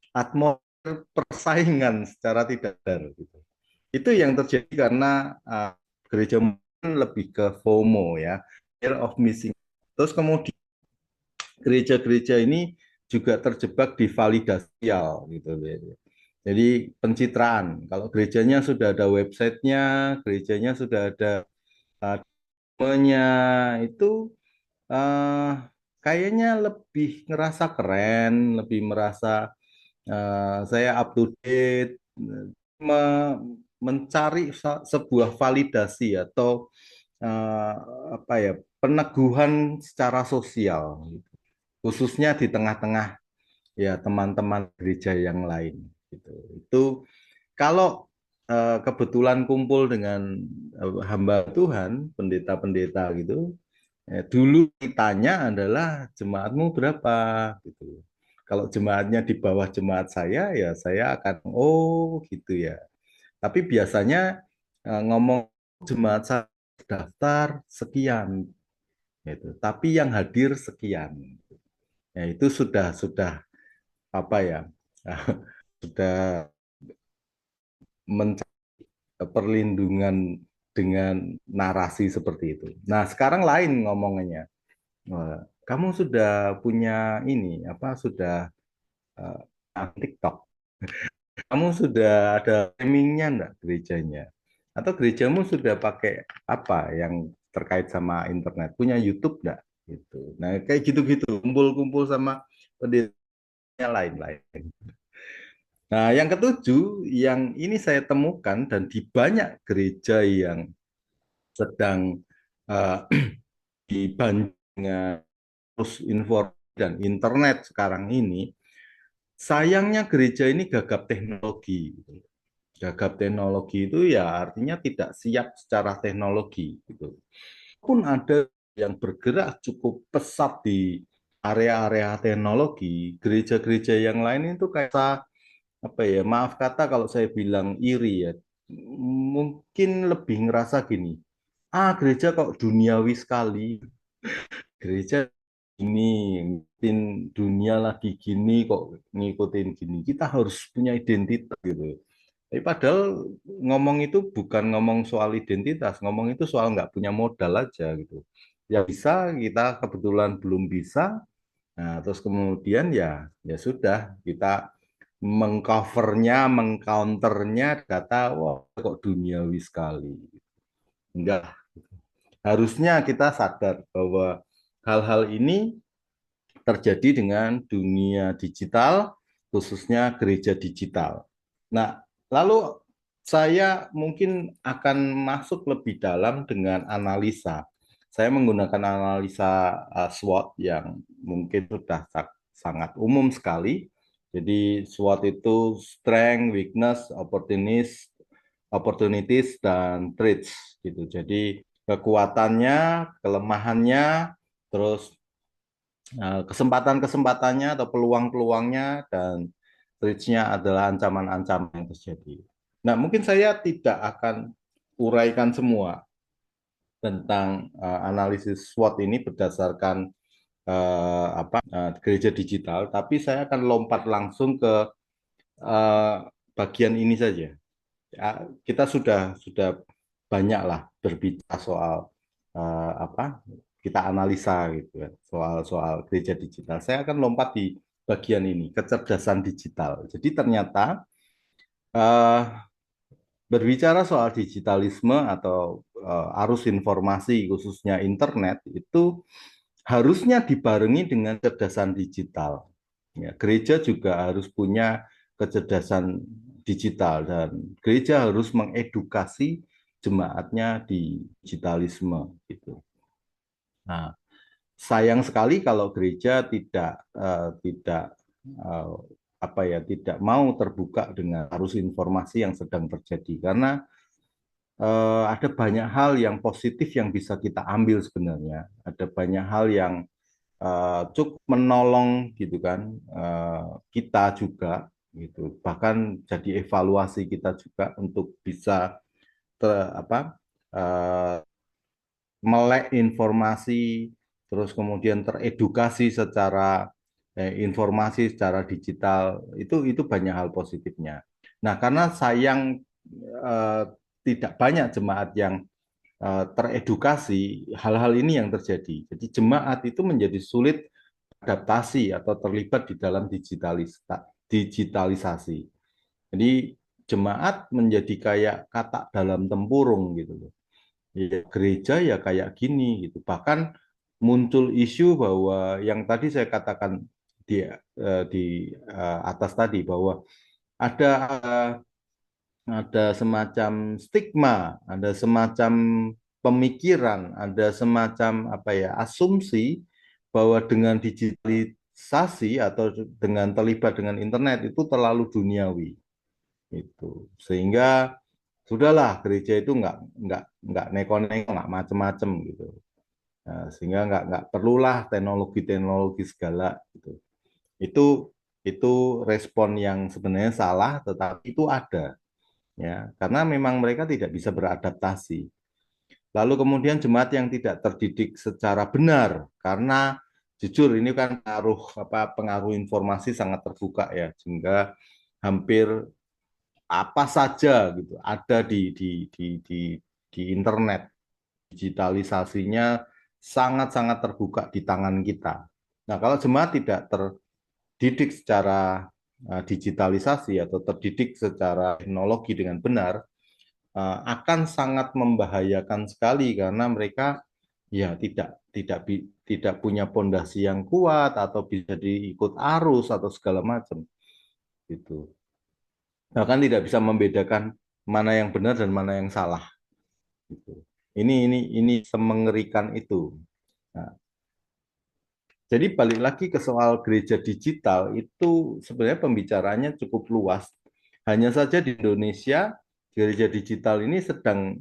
atmosfer persaingan secara tidak sadar gitu. Itu yang terjadi karena gereja modern lebih ke FOMO ya, fear of missing. Terus kemudian gereja-gereja ini juga terjebak di validasi sosial gitu. Jadi pencitraan. Kalau gerejanya sudah ada websitenya, gerejanya sudah ada namanya itu eh, kayaknya lebih ngerasa keren, lebih merasa saya up to date, mencari sebuah validasi atau eh, apa ya peneguhan secara sosial, gitu. Khususnya di tengah-tengah ya teman-teman gereja yang lain. Gitu. Itu kalau kebetulan kumpul dengan hamba Tuhan, pendeta-pendeta gitu, dulu ditanya adalah jemaatmu berapa gitu. Kalau jemaatnya di bawah jemaat saya, ya saya akan oh gitu ya. Tapi biasanya ngomong jemaat saya daftar sekian gitu. Tapi yang hadir sekian. Ya itu sudah apa ya? Sudah mencari perlindungan dengan narasi seperti itu. Nah, sekarang lain ngomongannya. Kamu sudah punya ini apa sudah TikTok? Kamu sudah ada streamingnya enggak gerejanya? Atau gerejamu sudah pakai apa yang terkait sama internet? Punya YouTube enggak? Gitu. Nah, kayak gitu-gitu, kumpul-kumpul sama pendirinya lain-lain. Nah, yang ketujuh, yang ini saya temukan dan di banyak gereja yang sedang eh, dibanding dengan arus informasi dan internet sekarang ini, sayangnya gereja ini gagap teknologi. Gagap teknologi itu ya artinya tidak siap secara teknologi gitu. Pun ada yang bergerak cukup pesat di area-area teknologi, gereja-gereja yang lain itu kayak apa ya, maaf kata kalau saya bilang iri ya, mungkin lebih ngerasa gini, gereja kok duniawi sekali, gereja ini ngikutin dunia lagi gini kok ngikutin gini, kita harus punya identitas gitu. Tapi padahal ngomong itu bukan ngomong soal identitas, ngomong itu soal nggak punya modal aja gitu. Ya bisa, kita kebetulan belum bisa, nah terus kemudian ya sudah, kita mengcovernya, mengcounternya kata, wah kok duniawi sekali. Enggak, harusnya kita sadar bahwa hal-hal ini terjadi dengan dunia digital, khususnya gereja digital. Nah, lalu saya mungkin akan masuk lebih dalam dengan analisa. Saya menggunakan analisa SWOT yang mungkin sudah sangat umum sekali. Jadi SWOT itu strength, weakness, opportunities, dan threats gitu. Jadi kekuatannya, kelemahannya, terus kesempatan-kesempatannya atau peluang-peluangnya, dan threats-nya adalah ancaman-ancaman yang terjadi. Nah, mungkin saya tidak akan uraikan semua tentang analisis SWOT ini berdasarkan gereja digital, tapi saya akan lompat langsung ke uh, bagian ini saja. Kita sudah banyak lah berbicara soal kita analisa gitu kan, soal gereja digital. Saya akan lompat di bagian ini, kecerdasan digital. Jadi ternyata uh, berbicara soal digitalisme atau arus informasi khususnya internet itu harusnya dibarengi dengan kecerdasan digital. Ya, gereja juga harus punya kecerdasan digital, dan gereja harus mengedukasi jemaatnya di digitalisme gitu. Nah, sayang sekali kalau gereja eh, tidak mau terbuka dengan arus informasi yang sedang terjadi, karena ada banyak hal yang positif yang bisa kita ambil sebenarnya. Ada banyak hal yang cukup menolong gitu kan, kita juga gitu. Bahkan jadi evaluasi kita juga untuk bisa uh, melek informasi, terus kemudian teredukasi secara informasi secara digital, itu banyak hal positifnya. Nah, karena sayang eh, tidak banyak jemaat yang teredukasi, hal-hal ini yang terjadi. Jadi jemaat itu menjadi sulit adaptasi atau terlibat di dalam digitalisasi. Jadi jemaat menjadi kayak katak dalam tempurung gitu loh. Ya, gereja ya kayak gini gitu. Bahkan muncul isu bahwa yang tadi saya katakan di atas tadi, bahwa ada ada semacam stigma, ada semacam pemikiran, ada semacam asumsi bahwa dengan digitalisasi atau dengan terlibat dengan internet itu terlalu duniawi itu, sehingga sudahlah gereja itu nggak neko-neko, nggak macem-macem gitu. Nah, sehingga nggak perlulah teknologi-teknologi segala gitu. Itu itu respon yang sebenarnya salah, tetapi itu ada ya, karena memang mereka tidak bisa beradaptasi. Lalu kemudian jemaat yang tidak terdidik secara benar, karena jujur ini kan pengaruh informasi sangat terbuka ya, sehingga hampir apa saja gitu ada di internet. Digitalisasinya sangat-sangat terbuka di tangan kita. Nah, kalau jemaat tidak terdidik secara digitalisasi atau terdidik secara teknologi dengan benar, akan sangat membahayakan sekali, karena mereka ya tidak punya pondasi yang kuat atau bisa diikut arus atau segala macam gitu. Bahkan tidak bisa membedakan mana yang benar dan mana yang salah gitu. Ini semengerikan itu. Nah, jadi balik lagi ke soal gereja digital itu sebenarnya pembicaranya cukup luas. Hanya saja di Indonesia gereja digital ini sedang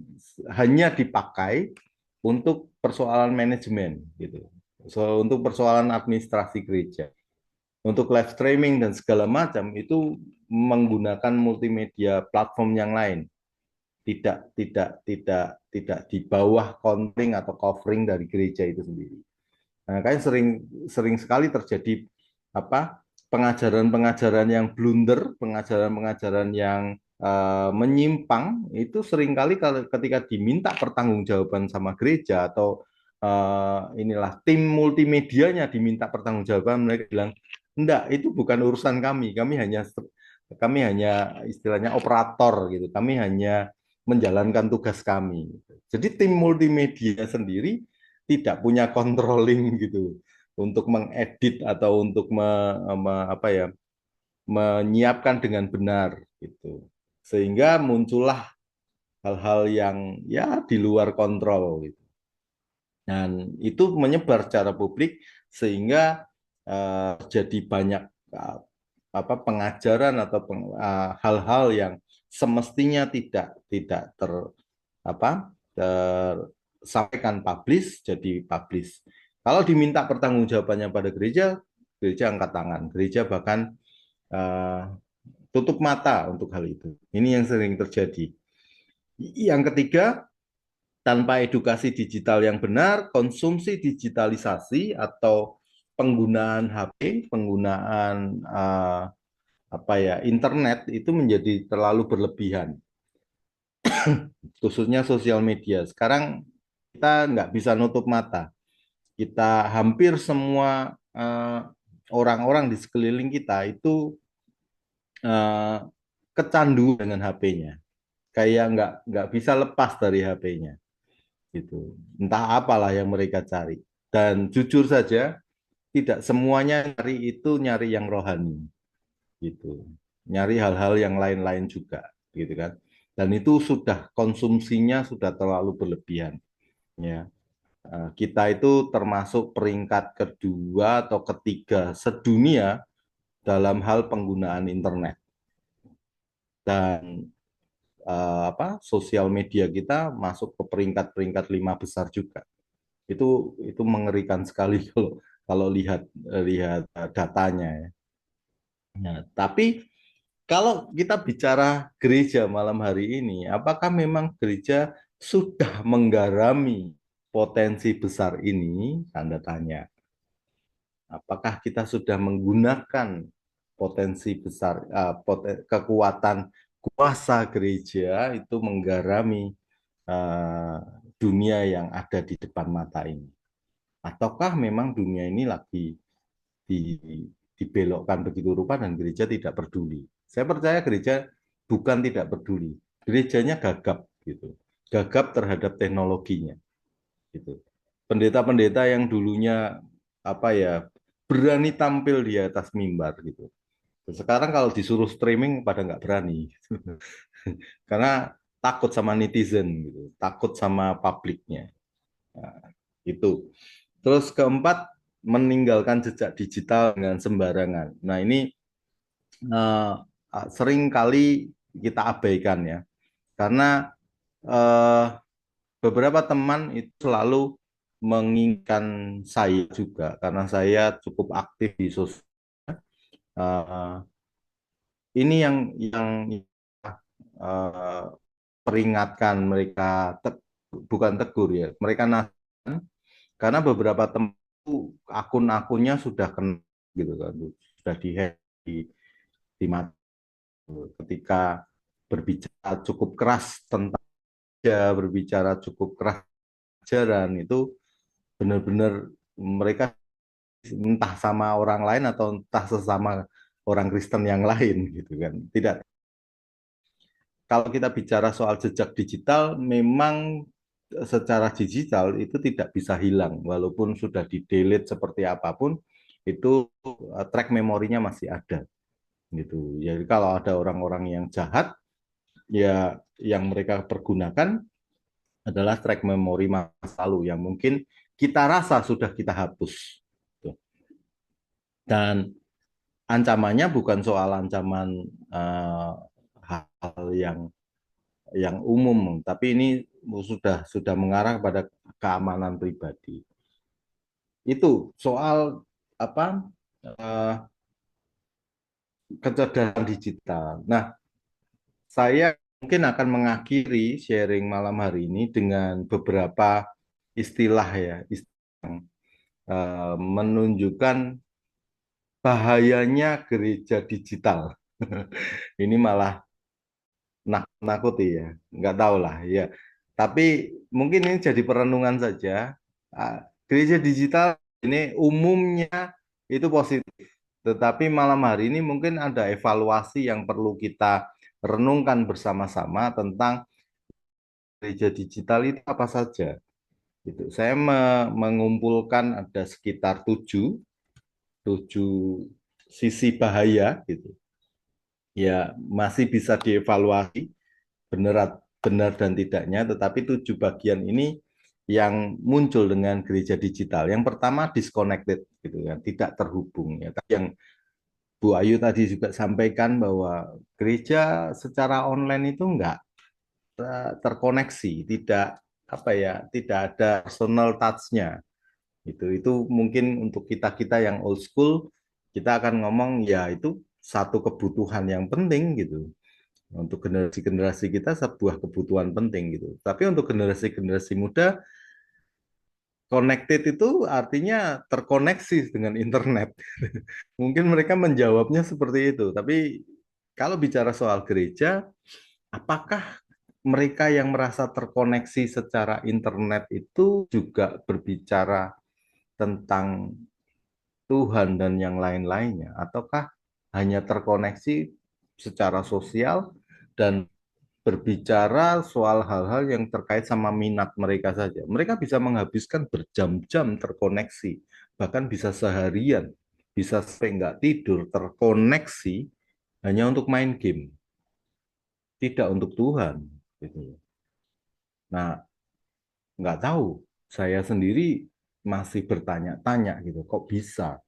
hanya dipakai untuk persoalan manajemen gitu. So, untuk persoalan administrasi gereja. Untuk live streaming dan segala macam itu menggunakan multimedia platform yang lain. Tidak di bawah counting atau covering dari gereja itu sendiri. Nah, kayak sering sekali terjadi pengajaran-pengajaran yang blunder, pengajaran-pengajaran yang menyimpang itu seringkali kalau ketika diminta pertanggungjawaban sama gereja atau inilah tim multimedianya diminta pertanggungjawaban, mereka bilang enggak, itu bukan urusan kami hanya istilahnya operator gitu, kami hanya menjalankan tugas kami. Jadi tim multimedia sendiri tidak punya controlling gitu untuk mengedit atau untuk menyiapkan dengan benar gitu. Sehingga muncullah hal-hal yang ya di luar kontrol gitu. Dan itu menyebar secara publik sehingga jadi banyak pengajaran atau hal-hal yang semestinya tidak tersampaikan publish jadi publish. Kalau diminta pertanggungjawabannya pada gereja, gereja angkat tangan, gereja bahkan uh, tutup mata untuk hal itu. Ini yang sering terjadi. Yang ketiga, tanpa edukasi digital yang benar, konsumsi digitalisasi atau penggunaan HP, penggunaan internet itu menjadi terlalu berlebihan, khususnya sosial media. Sekarang kita nggak bisa nutup mata. Kita hampir semua orang-orang di sekeliling kita itu kecanduan dengan HP-nya, kayak nggak bisa lepas dari HP-nya. Gitu. Entah apalah yang mereka cari. Dan jujur saja, tidak semuanya nyari yang rohani, gitu. Nyari hal-hal yang lain-lain juga, gitu kan. Dan itu sudah konsumsinya sudah terlalu berlebihan, ya. Kita itu termasuk peringkat kedua atau ketiga sedunia dalam hal penggunaan internet. Dan sosial media kita masuk ke peringkat 5 besar juga. Itu mengerikan sekali kalau lihat datanya ya. Nah, tapi kalau kita bicara gereja malam hari ini, apakah memang gereja sudah menggarami potensi besar ini? Tanda tanya. Apakah kita sudah menggunakan potensi besar, kekuatan kuasa gereja itu menggarami dunia yang ada di depan mata ini? Ataukah memang dunia ini lagi dibelokkan begitu rupa dan gereja tidak peduli? Saya percaya gereja bukan tidak peduli, gerejanya gagap gitu, gagap terhadap teknologinya gitu. Pendeta-pendeta yang dulunya berani tampil di atas mimbar gitu. Sekarang kalau disuruh streaming pada nggak berani, karena takut sama netizen gitu, takut sama publiknya. Nah, itu. Terus keempat, meninggalkan jejak digital dengan sembarangan. Nah, ini sering kali kita abaikan ya, karena beberapa teman itu selalu menginginkan saya juga, karena saya cukup aktif di sosial. Ini yang peringatkan mereka, bukan tegur ya, mereka nasihat, karena beberapa teman akun-akunnya sudah kena gitu kan, sudah dihack di mata ketika berbicara cukup keras tentang berbicara cukup keras ajaran itu benar-benar mereka entah sama orang lain atau entah sesama orang Kristen yang lain gitu kan. Tidak, kalau kita bicara soal jejak digital, memang secara digital itu tidak bisa hilang walaupun sudah di delete seperti apapun, itu track memorinya masih ada gitu. Jadi kalau ada orang-orang yang jahat ya yang mereka pergunakan adalah track memori masa lalu yang mungkin kita rasa sudah kita hapus. Tuh. Dan ancamannya bukan soal ancaman hal yang umum, tapi ini sudah mengarah pada keamanan pribadi. Itu soal apa kecerdasan digital. Nah, saya mungkin akan mengakhiri sharing malam hari ini dengan beberapa istilah ya, yang menunjukkan bahayanya gereja digital. Ini malah nakuti ya, nggak tahu lah ya. Tapi mungkin ini jadi perenungan saja. Gereja digital ini umumnya itu positif, tetapi malam hari ini mungkin ada evaluasi yang perlu kita renungkan bersama-sama tentang gereja digital itu apa saja. Gitu. Saya mengumpulkan ada sekitar tujuh sisi bahaya gitu. Ya masih bisa dievaluasi benar dan tidaknya, tetapi 7 bagian ini yang muncul dengan gereja digital. Yang pertama disconnected gitu ya, tidak terhubung ya. Yang Bu Ayu tadi juga sampaikan bahwa gereja secara online itu enggak terkoneksi, tidak apa ya, tidak ada personal touch-nya. Itu mungkin untuk kita yang old school, kita akan ngomong ya itu satu kebutuhan yang penting gitu. Untuk generasi-generasi kita sebuah kebutuhan penting gitu. Tapi untuk generasi-generasi muda, connected itu artinya terkoneksi dengan internet. Mungkin mereka menjawabnya seperti itu. Tapi kalau bicara soal gereja, apakah mereka yang merasa terkoneksi secara internet itu juga berbicara tentang Tuhan dan yang lain-lainnya? Ataukah hanya terkoneksi secara sosial dan berbicara soal hal-hal yang terkait sama minat mereka saja? Mereka bisa menghabiskan berjam-jam terkoneksi, bahkan bisa seharian, bisa sampai nggak tidur, terkoneksi hanya untuk main game, tidak untuk Tuhan. Gitu. Nah, nggak tahu. Saya sendiri masih bertanya-tanya gitu, kok bisa?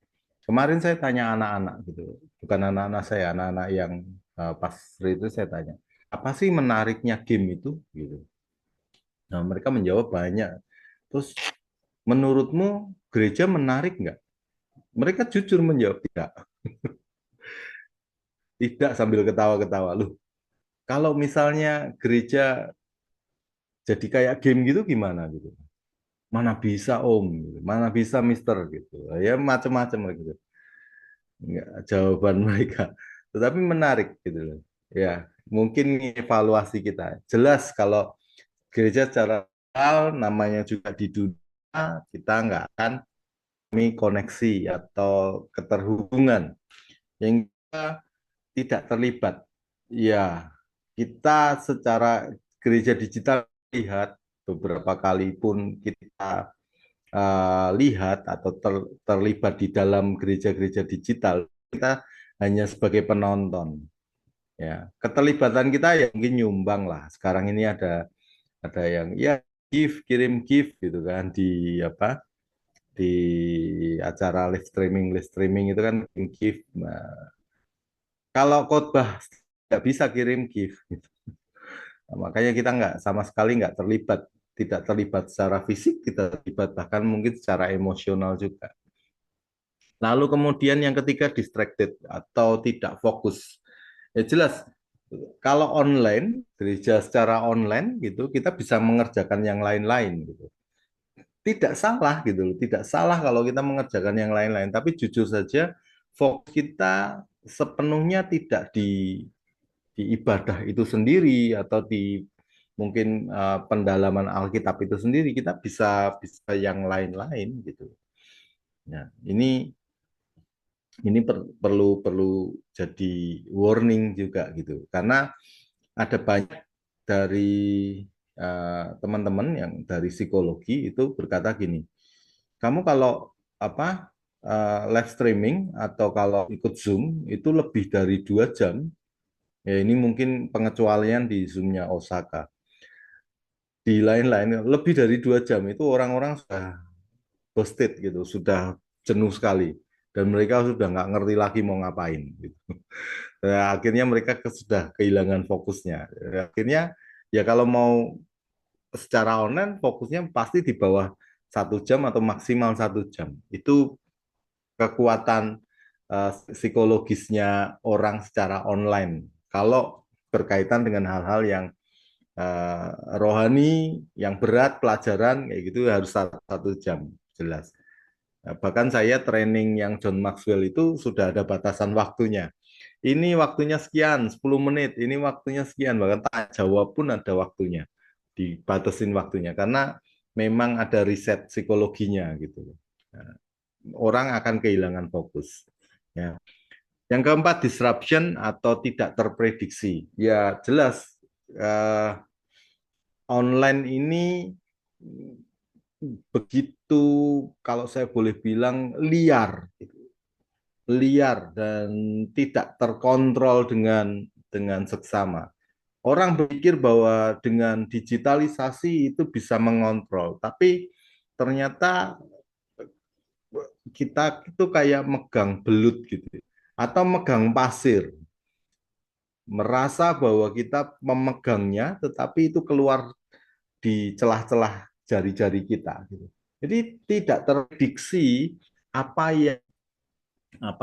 Kemarin saya tanya anak-anak gitu, bukan anak-anak saya, anak-anak yang pas itu saya tanya, apa sih menariknya game itu? Gitu. Nah, mereka menjawab banyak. Terus, menurutmu gereja menarik nggak? Mereka jujur menjawab tidak. Tidak sambil ketawa-ketawa. Loh, kalau misalnya gereja jadi kayak game gitu gimana gitu? Mana bisa Om, gitu. Mana bisa Mister gitu. Ya macam-macam gitu. Enggak, jawaban mereka. Tetapi menarik gitu loh. Ya, mungkin evaluasi kita. Jelas kalau gereja secara hal namanya juga di dunia, kita nggak akan koneksi atau keterhubungan yang kita tidak terlibat. Ya, kita secara gereja digital lihat beberapa kali pun kita lihat atau terlibat di dalam gereja-gereja digital, kita hanya sebagai penonton. Ya, keterlibatan kita ya mungkin nyumbang lah. Sekarang ini ada yang ya kirim gift gitu kan di apa di acara live streaming itu kan gift. Nah, kalau khotbah nggak bisa kirim gift. Gitu. Nah, makanya kita nggak sama sekali nggak terlibat, tidak terlibat secara fisik, tidak terlibat bahkan mungkin secara emosional juga. Lalu kemudian yang ketiga distracted atau tidak fokus. Ya jelas kalau online, gereja secara online gitu, kita bisa mengerjakan yang lain-lain gitu. Tidak salah gitu loh, tidak salah kalau kita mengerjakan yang lain-lain, tapi jujur saja fokus kita sepenuhnya tidak di ibadah itu sendiri atau di mungkin pendalaman Alkitab itu sendiri, kita bisa yang lain-lain gitu. Nah, ini perlu jadi warning juga gitu, karena ada banyak dari teman-teman yang dari psikologi itu berkata gini, kamu kalau apa live streaming atau kalau ikut Zoom itu lebih dari 2 jam, ya ini mungkin pengecualian di Zoom-nya Osaka. di lain-lain lebih dari 2 jam itu orang-orang sudah busted gitu, sudah jenuh sekali dan mereka sudah nggak ngerti lagi mau ngapain gitu. Nah, akhirnya mereka sudah kehilangan fokusnya. Akhirnya ya kalau mau secara online fokusnya pasti di bawah 1 jam atau maksimal 1 jam. Itu kekuatan psikologisnya orang secara online. Kalau berkaitan dengan hal-hal yang rohani, yang berat, pelajaran kayak gitu harus 1 jam jelas. Nah, bahkan saya training yang John Maxwell itu sudah ada batasan waktunya. Ini waktunya sekian, 10 menit, ini waktunya sekian, bahkan tanya jawab pun ada waktunya, dibatasin waktunya, karena memang ada riset psikologinya gitu. Nah, orang akan kehilangan fokus. Ya. Yang keempat, disruption atau tidak terprediksi. Ya jelas, online ini begitu, kalau saya boleh bilang, liar, liar dan tidak terkontrol dengan seksama. Orang berpikir bahwa dengan digitalisasi itu bisa mengontrol, tapi ternyata kita itu kayak megang belut gitu, atau megang pasir, merasa bahwa kita memegangnya, tetapi itu keluar di celah-celah jari-jari kita. Gitu. Jadi tidak terprediksi apa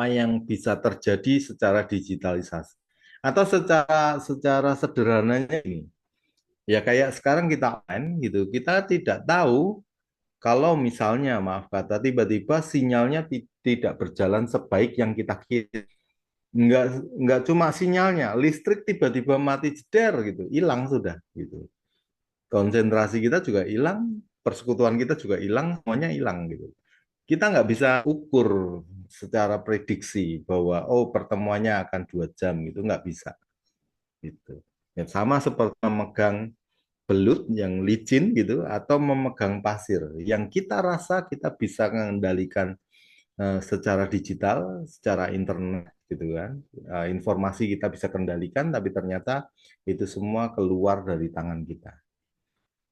yang bisa terjadi secara digitalisasi. Atau secara sederhananya ini, ya kayak sekarang kita online gitu, kita tidak tahu kalau misalnya maaf kata tiba-tiba sinyalnya tidak berjalan sebaik yang kita kira. Enggak cuma sinyalnya, listrik tiba-tiba mati jeder gitu, hilang sudah gitu. Konsentrasi kita juga hilang, persekutuan kita juga hilang, semuanya hilang gitu. Kita nggak bisa ukur secara prediksi bahwa oh pertemuannya akan 2 jam gitu, nggak bisa gitu. Ya, sama seperti memegang belut yang licin gitu atau memegang pasir yang kita rasa kita bisa mengendalikan secara digital, secara internet gitu kan. Informasi kita bisa kendalikan tapi ternyata itu semua keluar dari tangan kita.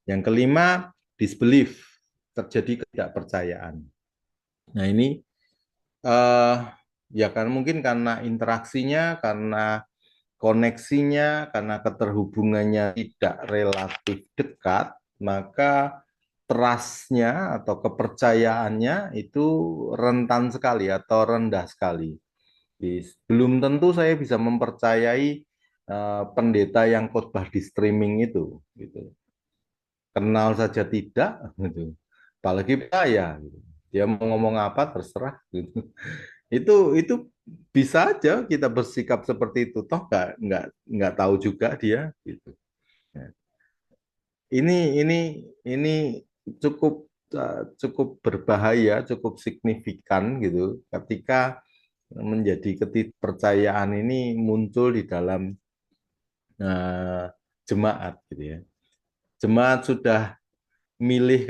Yang kelima, disbelief, terjadi ketidakpercayaan. Nah ini ya kan mungkin karena interaksinya, karena koneksinya, karena keterhubungannya tidak relatif dekat, maka trust-nya atau kepercayaannya itu rentan sekali atau rendah sekali. Belum tentu saya bisa mempercayai pendeta yang khotbah di streaming itu, gitu. Kenal saja tidak, gitu. Apalagi saya, gitu. Dia mau ngomong apa terserah, gitu. Itu bisa aja kita bersikap seperti itu, toh nggak tahu juga dia, gitu. Ya. Ini cukup cukup berbahaya, cukup signifikan gitu, ketika menjadi ketidakpercayaan ini muncul di dalam uh, jemaat gitu ya. Jemaat sudah milih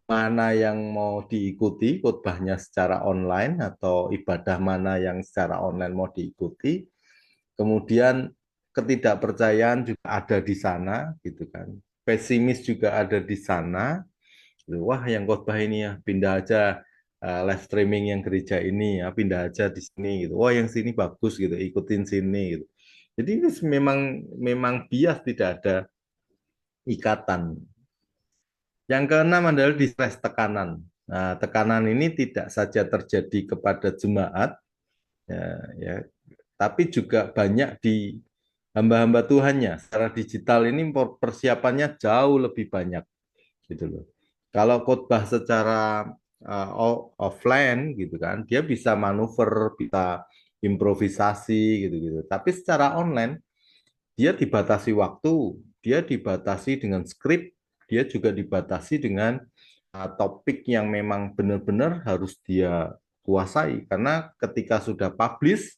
mana yang mau diikuti, khotbahnya secara online atau ibadah mana yang secara online mau diikuti. Kemudian ketidakpercayaan juga ada di sana, gitu kan. Pesimis juga ada di sana. Wah, yang khotbah ini ya pindah aja live streaming yang gereja ini ya, pindah aja di sini gitu. Wah, yang sini bagus gitu, ikutin sini gitu. Jadi ini memang memang bias, tidak ada ikatan. Yang keenam adalah distress, tekanan. Nah, tekanan ini tidak saja terjadi kepada jemaat, ya, ya, tapi juga banyak di hamba-hamba Tuhannya. Secara digital ini persiapannya jauh lebih banyak, gitu loh. Kalau khotbah secara offline, gitu kan, dia bisa manuver, bisa improvisasi, gitu-gitu. Tapi secara online, dia dibatasi waktu, dia dibatasi dengan skrip, dia juga dibatasi dengan topik yang memang benar-benar harus dia kuasai. Karena ketika sudah publish,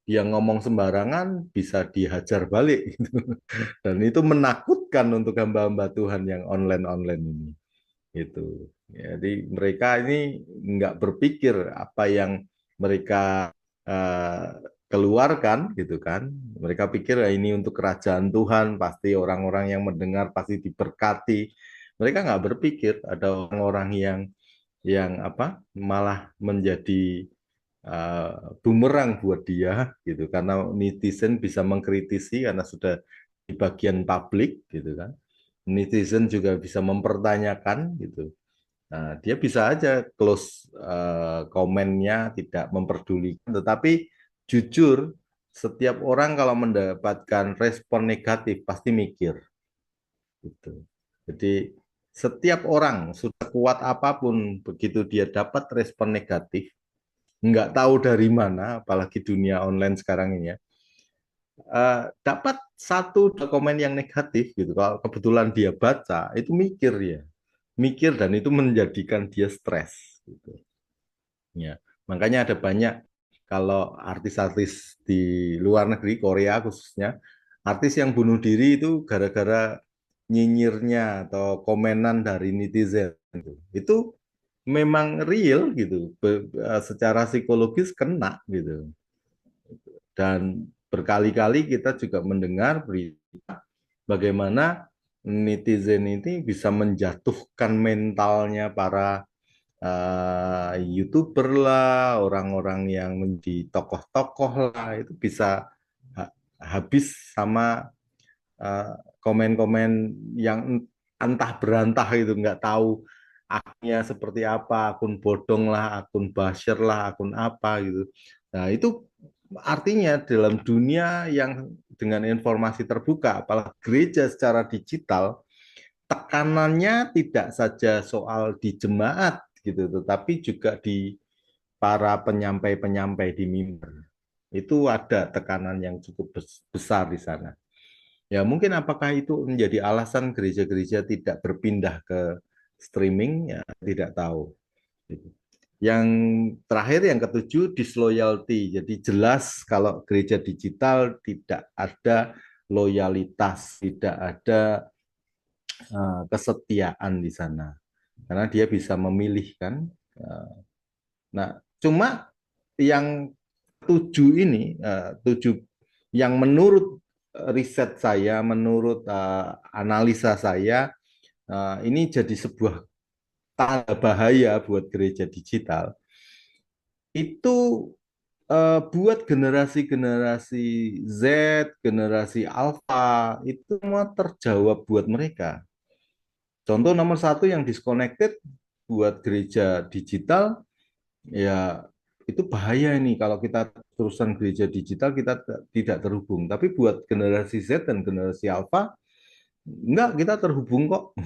dia ngomong sembarangan bisa dihajar balik. Dan itu menakutkan untuk hamba-hamba Tuhan yang online-online ini. Gitu. Jadi mereka ini nggak berpikir apa yang mereka uh, keluarkan gitu kan. Mereka pikir ini untuk kerajaan Tuhan, pasti orang-orang yang mendengar pasti diberkati. Mereka nggak berpikir ada orang-orang yang apa malah menjadi bumerang buat dia gitu karena netizen bisa mengkritisi karena sudah di bagian publik gitu kan. Netizen juga bisa mempertanyakan gitu. Nah, dia bisa aja close komennya, tidak memperdulikan. Tetapi jujur, setiap orang kalau mendapatkan respon negatif pasti mikir. Gitu. Jadi setiap orang sudah kuat apapun, begitu dia dapat respon negatif, nggak tahu dari mana, apalagi dunia online sekarang ini ya, dapat satu dua komen yang negatif gitu. Kalau kebetulan dia baca, itu mikir ya, mikir dan itu menjadikan dia stres. Gitu. Ya, makanya ada banyak kalau artis-artis di luar negeri, Korea khususnya, artis yang bunuh diri itu gara-gara nyinyirnya atau komenan dari netizen. Itu memang real gitu, secara psikologis kena gitu. Dan berkali-kali kita juga mendengar berita bagaimana netizen ini bisa menjatuhkan mentalnya para YouTuber lah, orang-orang yang menjadi tokoh-tokoh lah, itu bisa habis sama komen-komen yang entah berantah itu, nggak tahu akunnya seperti apa, akun bodong lah, akun buzzer lah, akun apa gitu. Nah, itu artinya dalam dunia yang dengan informasi terbuka, apalagi gereja secara digital, tekanannya tidak saja soal di jemaat gitu, tetapi juga di para penyampai-penyampai di mimbar. Itu ada tekanan yang cukup besar di sana. Ya, mungkin apakah itu menjadi alasan gereja-gereja tidak berpindah ke streaming? Ya, tidak tahu. Gitu. Yang terakhir, yang ketujuh, disloyalty. Jadi jelas kalau gereja digital tidak ada loyalitas, tidak ada kesetiaan di sana. Karena dia bisa memilih kan. Nah, cuma yang tujuh ini, tujuh yang menurut riset saya, menurut analisa saya, ini jadi sebuah tanda bahaya buat gereja digital. Itu buat generasi-generasi Z, generasi Alpha, itu semua terjawab buat mereka. Contoh nomor satu yang disconnected buat gereja digital, ya itu bahaya ini kalau kita terusan gereja digital kita tidak terhubung. Tapi buat generasi Z dan generasi Alpha, enggak, kita terhubung kok.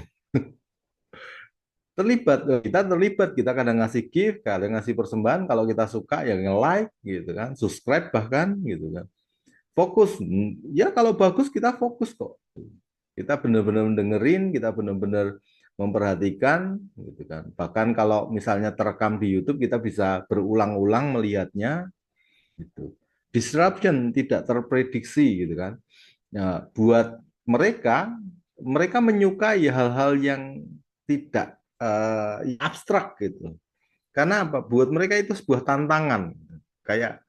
Kita kadang ngasih gift, kadang ngasih persembahan, kalau kita suka ya nge-like gitu kan, subscribe bahkan gitu kan. Fokus, ya kalau bagus kita fokus kok. Kita benar-benar dengerin, kita benar-benar memperhatikan gitu kan. Bahkan kalau misalnya terekam di YouTube kita bisa berulang-ulang melihatnya gitu. Disruption tidak terprediksi gitu kan. Nah, buat mereka, mereka menyukai hal-hal yang tidak abstrak gitu. Karena apa? Buat mereka itu sebuah tantangan. Kayak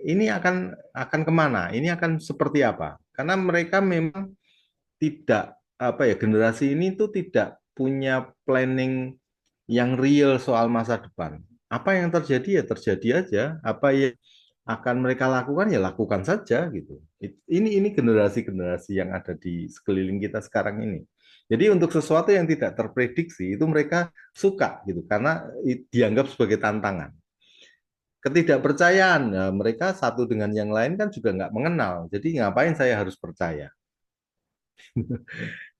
ini akan kemana? Ini akan seperti apa? Karena mereka memang tidak apa ya, generasi ini tuh tidak punya planning yang real soal masa depan. Apa yang terjadi ya terjadi aja. Apa yang akan mereka lakukan ya lakukan saja gitu. Ini generasi-generasi yang ada di sekeliling kita sekarang ini. Jadi untuk sesuatu yang tidak terprediksi itu mereka suka gitu karena dianggap sebagai tantangan. Ketidakpercayaan, nah, mereka satu dengan yang lain kan juga nggak mengenal. Jadi ngapain saya harus percaya?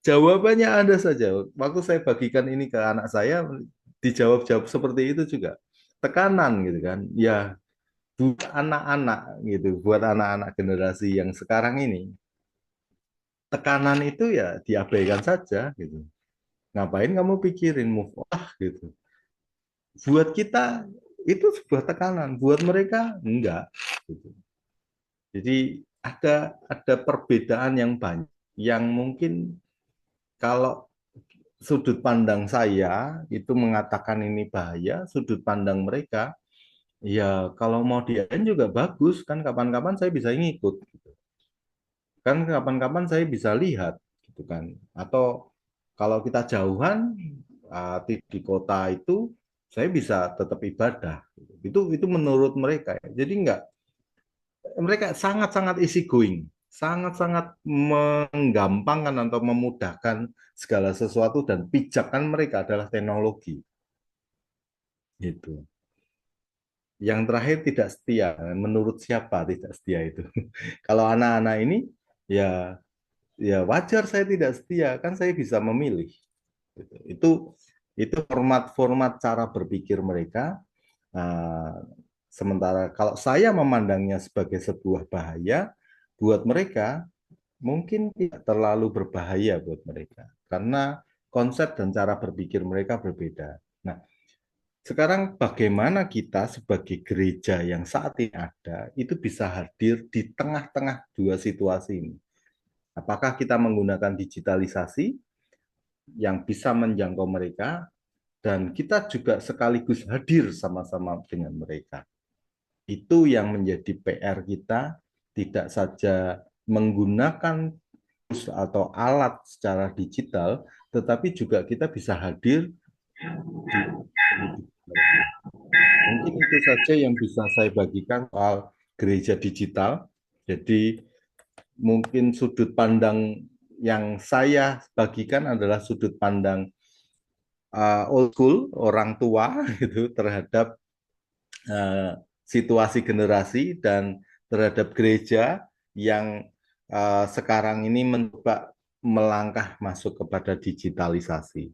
Jawabannya ada saja. Waktu saya bagikan ini ke anak saya, dijawab-jawab seperti itu juga. Tekanan gitu kan. Ya, buat anak-anak gitu, buat anak-anak generasi yang sekarang ini, tekanan itu ya diabaikan saja gitu. Ngapain kamu pikirin move on gitu. Buat kita itu sebuah tekanan, buat mereka enggak gitu. Jadi ada perbedaan yang banyak yang mungkin kalau sudut pandang saya itu mengatakan ini bahaya, sudut pandang mereka Ya, kalau mau diain juga bagus kan, kapan-kapan saya bisa ngikut gitu. Kan kapan-kapan saya bisa lihat gitu kan. Atau kalau kita jauhan di kota itu saya bisa tetap ibadah. Itu menurut mereka ya. Jadi enggak, mereka sangat-sangat easy going, sangat-sangat menggampangkan atau memudahkan segala sesuatu, dan pijakan mereka adalah teknologi gitu. Yang terakhir tidak setia. Menurut siapa tidak setia itu? Kalau anak-anak ini ya ya wajar saya tidak setia, kan saya bisa memilih. Gitu. Itu format-format cara berpikir mereka. Nah, sementara kalau saya memandangnya sebagai sebuah bahaya buat mereka, mungkin tidak terlalu berbahaya buat mereka karena konsep dan cara berpikir mereka berbeda. Nah, sekarang bagaimana kita sebagai gereja yang saat ini ada itu bisa hadir di tengah-tengah dua situasi ini? Apakah kita menggunakan digitalisasi yang bisa menjangkau mereka dan kita juga sekaligus hadir sama-sama dengan mereka? Itu yang menjadi PR kita, tidak saja menggunakan tools atau alat secara digital, tetapi juga kita bisa hadir di mungkin itu saja yang bisa saya bagikan soal gereja digital. Jadi mungkin sudut pandang yang saya bagikan adalah sudut pandang old school, orang tua gitu terhadap uh, situasi generasi dan terhadap gereja yang sekarang ini mencoba melangkah masuk kepada digitalisasi.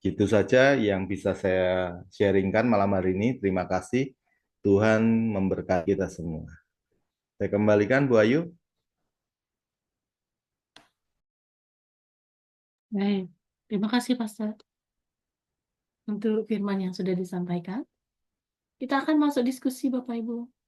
Gitu saja yang bisa saya sharingkan malam hari ini. Terima kasih. Tuhan memberkati kita semua. Saya kembalikan Bu Ayu. Baik, terima kasih Pastor untuk firman yang sudah disampaikan. Kita akan masuk diskusi Bapak Ibu.